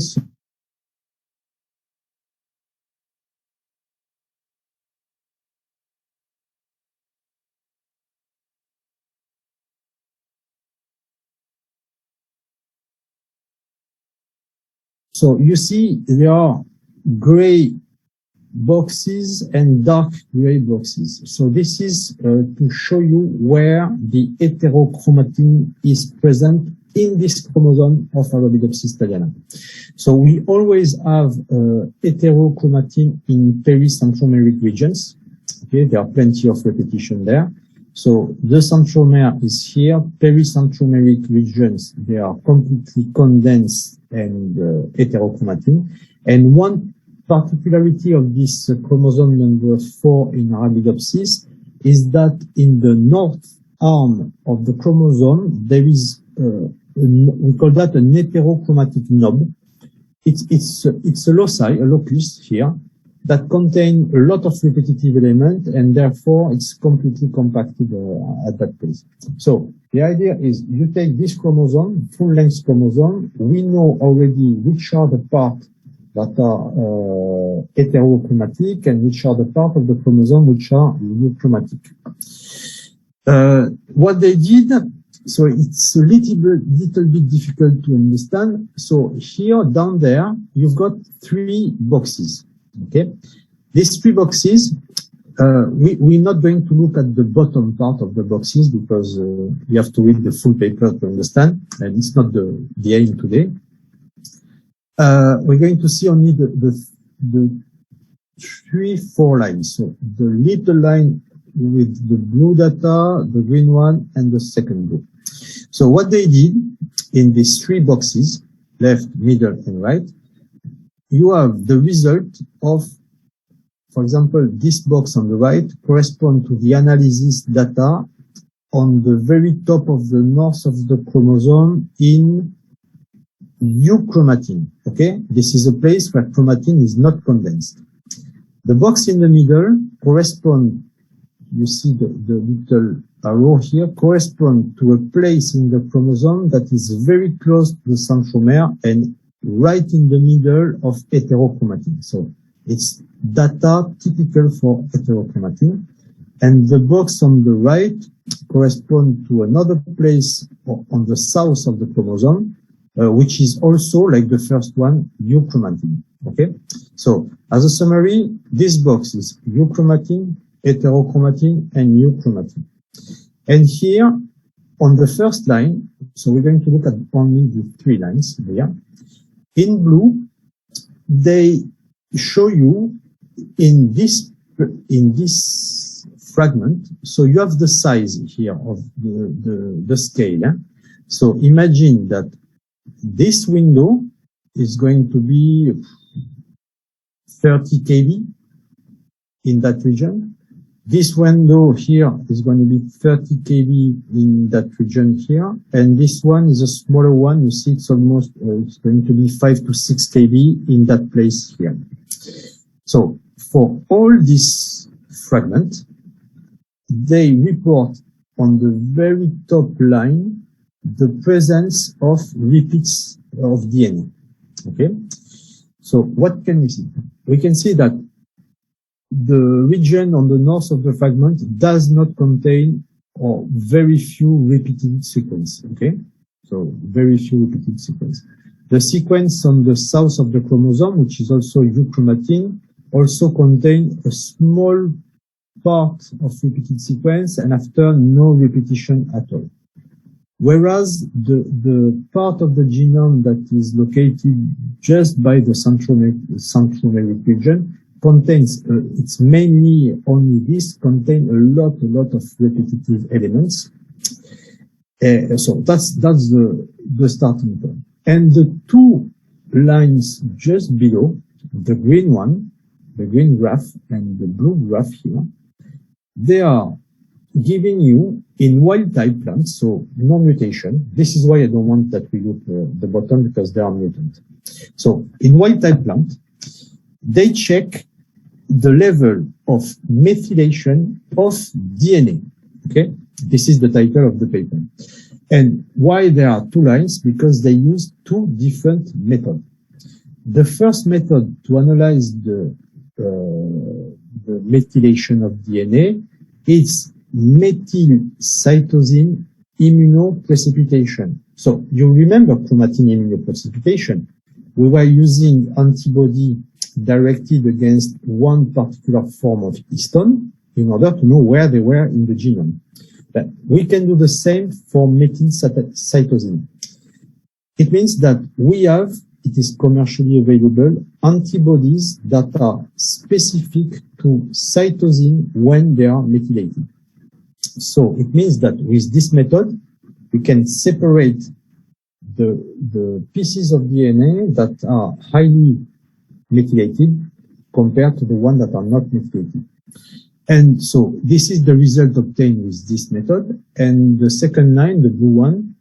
So you see there are gray boxes and dark gray boxes. So this is to show you where the heterochromatin is present in this chromosome of Arabidopsis thaliana. So we always have heterochromatin in pericentromeric regions. Okay, there are plenty of repetition there. So the centromere is here. Pericentromeric regions, they are completely condensed and heterochromatin. And one particularity of this chromosome number 4 in Arabidopsis is that in the north arm of the chromosome, there is, we call that an heterochromatic knob. It's a loci, a locus here, that contain a lot of repetitive element, and therefore it's completely compacted at that place. So the idea is you take this chromosome, full-length chromosome, we know already which are the parts that are heterochromatic and which are the part of the chromosome which are euchromatic. What they did, so it's a little bit difficult to understand. So here down there, you've got 3 boxes. Okay, these 3 boxes, we're not going to look at the bottom part of the boxes because you have to read the full paper to understand, and it's not the aim today. We're going to see only the 3-4 lines. So the little line with the blue data, the green one, and the second group. So what they did in these 3 boxes, left, middle, and right, you have the result of, for example, this box on the right correspond to the analysis data on the very top of the north of the chromosome in euchromatin. Okay, this is a place where chromatin is not condensed. The box in the middle correspond, you see the little arrow here, correspond to a place in the chromosome that is very close to the centromere and right in the middle of heterochromatin. So it's data typical for heterochromatin. And the box on the right corresponds to another place on the south of the chromosome, which is also, like the first one, euchromatin. Okay? So, as a summary, this box is euchromatin, heterochromatin, and euchromatin. And here, on the first line, so we're going to look at only the 3 lines here. In blue, they show you in this fragment, so you have the size here of the scale. Eh? So imagine that this window is going to be 30 kb. in that region. This window here is going to be 30 kb in that region here. And this one is a smaller one. You see it's almost, it's going to be 5 to 6 kb in that place here. So for all this fragment, they report on the very top line the presence of repeats of DNA. Okay. So what can we see? We can see that the region on the north of the fragment does not contain or very few repeated sequence. Okay. So very few repeated sequence. The sequence on the south of the chromosome, which is also euchromatin, also contain a small part of repeated sequence and after no repetition at all. Whereas the part of the genome that is located just by the centromeric region contains, it's mainly only this, contain a lot of repetitive elements. So that's the starting point. And the two lines just below, the green one, the green graph and the blue graph here, they are giving you in wild type plants, so no mutation. This is why I don't want that we look the bottom because they are mutant. So in wild type plant, they check the level of methylation of DNA. Okay, this is the title of the paper. And why there are two lines? Because they use two different methods. The first method to analyze the methylation of DNA is methylcytosine immunoprecipitation. So you remember chromatin immunoprecipitation. We were using antibody directed against one particular form of histone in order to know where they were in the genome. But we can do the same for methylcytosine. It means that we have, it is commercially available, antibodies that are specific to cytosine when they are methylated. So it means that with this method, we can separate the pieces of DNA that are highly methylated compared to the ones that are not methylated. And so this is the result obtained with this method. And the second line, the blue one,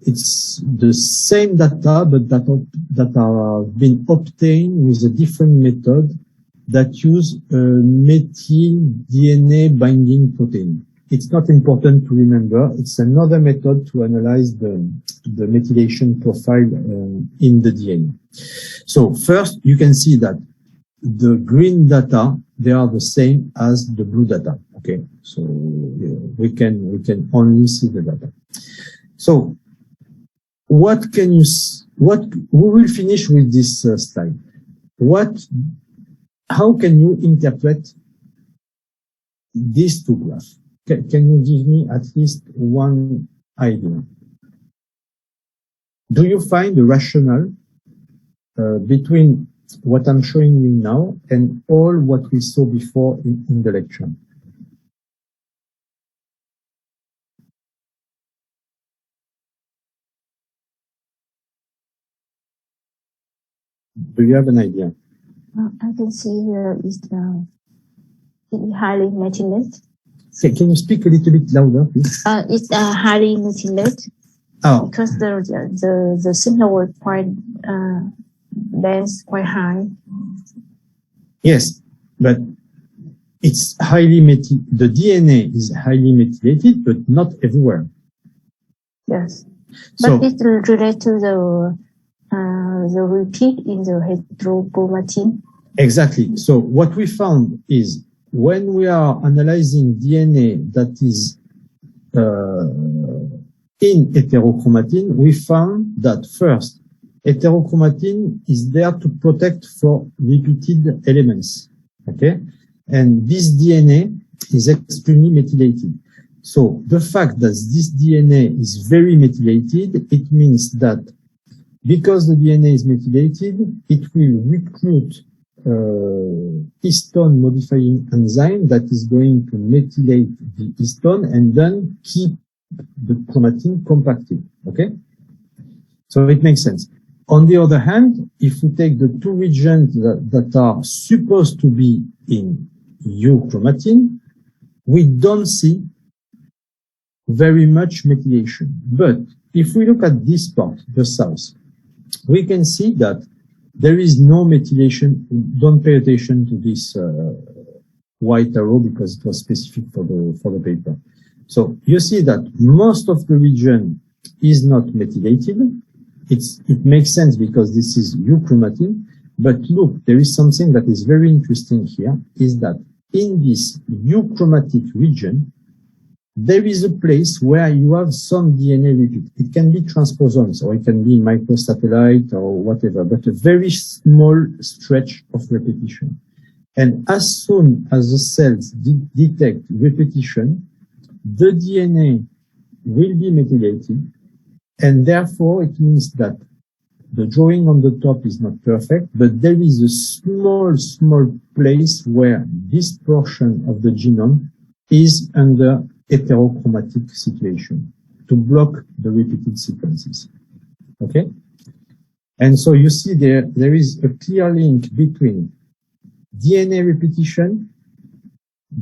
it's the same data, but that are been obtained with a different method that use methyl DNA binding protein. It's not important to remember. It's another method to analyze the methylation profile in the DNA. So first, you can see that the green data, they are the same as the blue data. Okay, so we can only see the data. So we will finish with this slide. How can you interpret these two graphs? Can you give me at least one idea? Do you find a rationale between what I'm showing you now and all what we saw before in the lecture? Do you have an idea? I can see it's highly methylated. Can you speak a little bit louder, please? It's highly methylated. Oh. Because the signal point length quite high. Yes, but it's highly the DNA is highly methylated, but not everywhere. Yes, So, but it's related to the repeat in the heterochromatin. exactly. So what we found is when we are analyzing DNA that is in heterochromatin, we found that first, heterochromatin is there to protect for repeated elements. Okay? And this DNA is extremely methylated. So the fact that this DNA is very methylated, it means that because the DNA is methylated, it will recruit histone modifying enzyme that is going to methylate the histone and then keep the chromatin compacted. Okay? So it makes sense. On the other hand, if we take the two regions that are supposed to be in euchromatin, we don't see very much methylation. But if we look at this part, the south, we can see that there is no methylation. Don't pay attention to this white arrow because it was specific for the paper. So you see that most of the region is not methylated. It makes sense because this is euchromatin. But look, there is something that is very interesting here, is that in this euchromatic region, there is a place where you have some DNA repeat. It can be transposons or it can be microsatellite or whatever, but a very small stretch of repetition. And as soon as the cells detect repetition, the DNA will be methylated, and therefore it means that the drawing on the top is not perfect, but there is a small place where this portion of the genome is under heterochromatic situation to block the repeated sequences. Okay? And so you see there is a clear link between DNA repetition,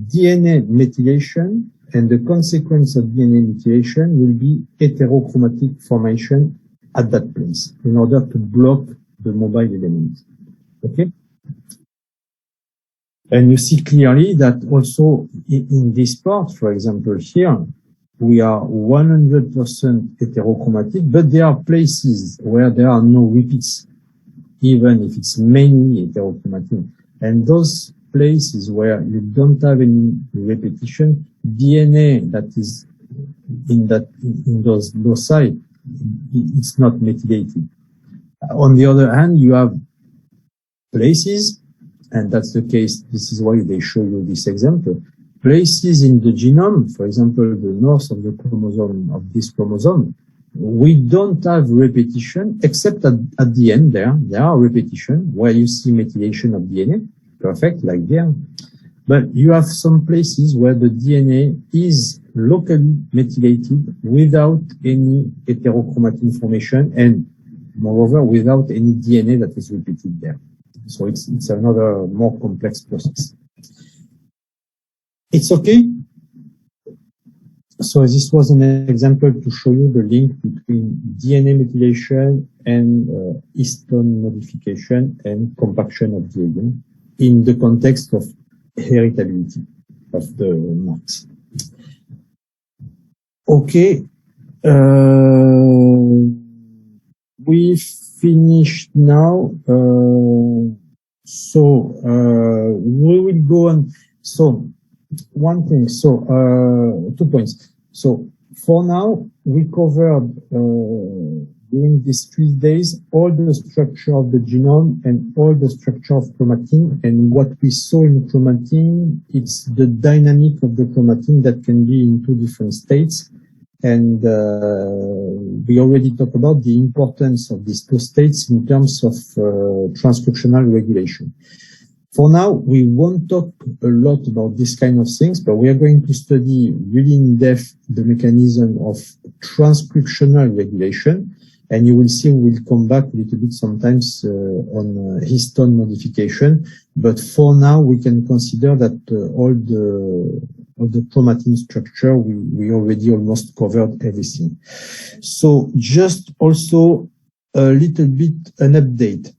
DNA methylation, and the consequence of DNA methylation will be heterochromatic formation at that place in order to block the mobile element. Okay? And you see clearly that also in this part, for example, here, we are 100% heterochromatic, but there are places where there are no repeats, even if it's mainly heterochromatic. And those places where you don't have any repetition, DNA that is in those loci, it's not methylated. On the other hand, you have places, and that's the case, this is why they show you this example, places in the genome, for example, the north of the chromosome, of this chromosome, we don't have repetition, except at the end there are repetition where you see methylation of DNA, perfect, like there. But you have some places where the DNA is locally methylated without any heterochromatin formation and moreover without any DNA that is repeated there. So it's another more complex process. It's okay. So this was an example to show you the link between DNA methylation and histone modification and compaction of DNA in the context of heritability of the marks. Okay. We finished now. We will go on. So one thing. 2 points. So for now, we covered during these 3 days all the structure of the genome and all the structure of chromatin. And what we saw in chromatin, it's the dynamic of the chromatin that can be in 2 different states. And we already talked about the importance of these 2 states in terms of transcriptional regulation. For now, we won't talk a lot about this kind of things, but we are going to study really in depth the mechanism of transcriptional regulation. And you will see we'll come back a little bit sometimes on histone modification. But for now, we can consider that all the chromatin structure, we already almost covered everything. So just also a little bit an update.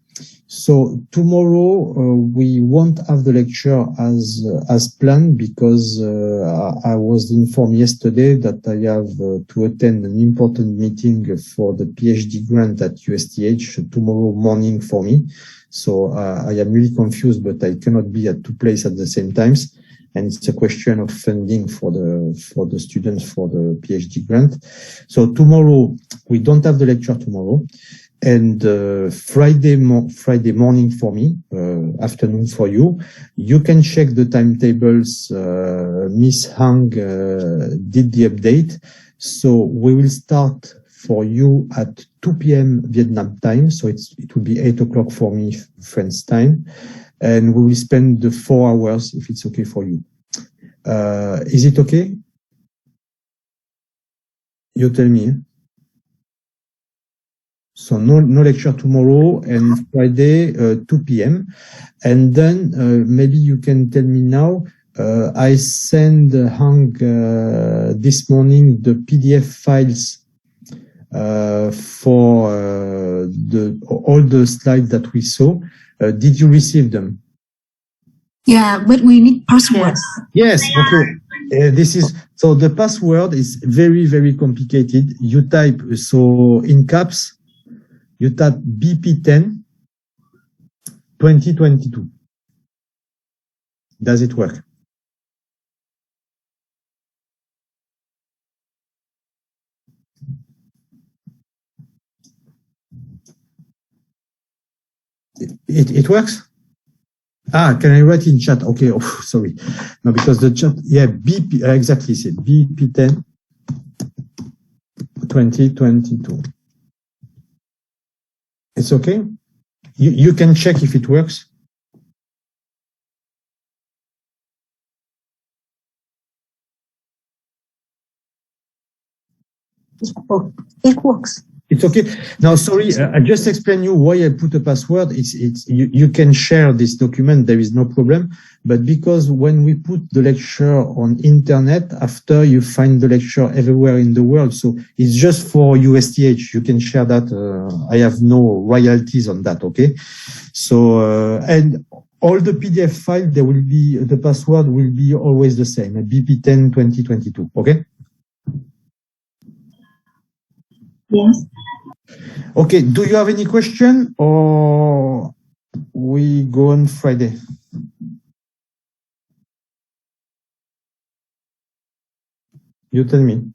So tomorrow we won't have the lecture as planned because I was informed yesterday that I have to attend an important meeting for the PhD grant at USTH tomorrow morning for me. So I am really confused, but I cannot be at 2 places at the same times. And it's a question of funding for the students for the PhD grant. So tomorrow we don't have the lecture tomorrow. And Friday morning for me, afternoon for you. You can check the timetables. Miss Hang did the update. So we will start for you at 2 p.m. Vietnam time. So it will be 8 o'clock for me, French time. And we will spend the 4 hours if it's okay for you. Is it okay? You tell me. So no lecture tomorrow and Friday, 2 p.m. And then maybe you can tell me now, I sent Hang this morning the PDF files for all the slides that we saw. Did you receive them? Yeah, but we need passwords. Yes. Okay. This is so the password is very, very complicated. You type so in caps. You type BP10 2022. Does it work? It works? Can I write in chat? Okay. Oh, sorry. No, because the chat, yeah, BP, exactly, said BP10 2022. It's okay? You can check if it works. It works. It's okay. Now, sorry, I just explained you why I put a password. You can share this document. There is no problem. But because when we put the lecture on internet, after you find the lecture everywhere in the world. So it's just for USTH. You can share that. I have no royalties on that. Okay. So, and all the PDF file, there will be, the password will be always the same. BP10 2022. Okay. Yes. Okay, do you have any question or we go on Friday? You tell me.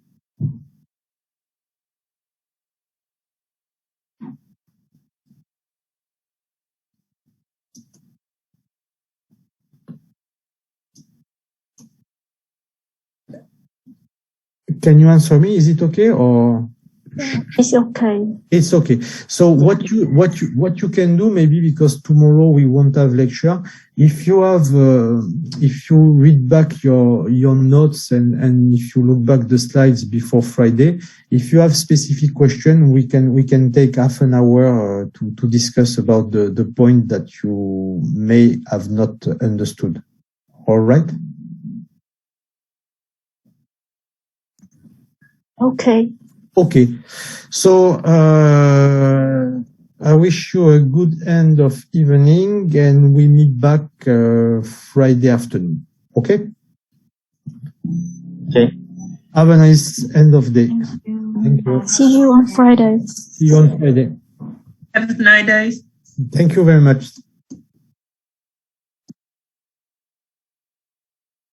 Can you answer me? Is it okay or? It's okay. It's okay. So what you can do maybe, because tomorrow we won't have lecture. If you have, if you read back your notes and if you look back the slides before Friday, if you have specific question, we can take half an hour to discuss about the point that you may have not understood. All right. Okay. Okay, so I wish you a good end of evening and we meet back Friday afternoon. Okay? Okay. Have a nice end of day. Thank you. See you on Friday. See you on Friday. Have a nice day. Thank you very much.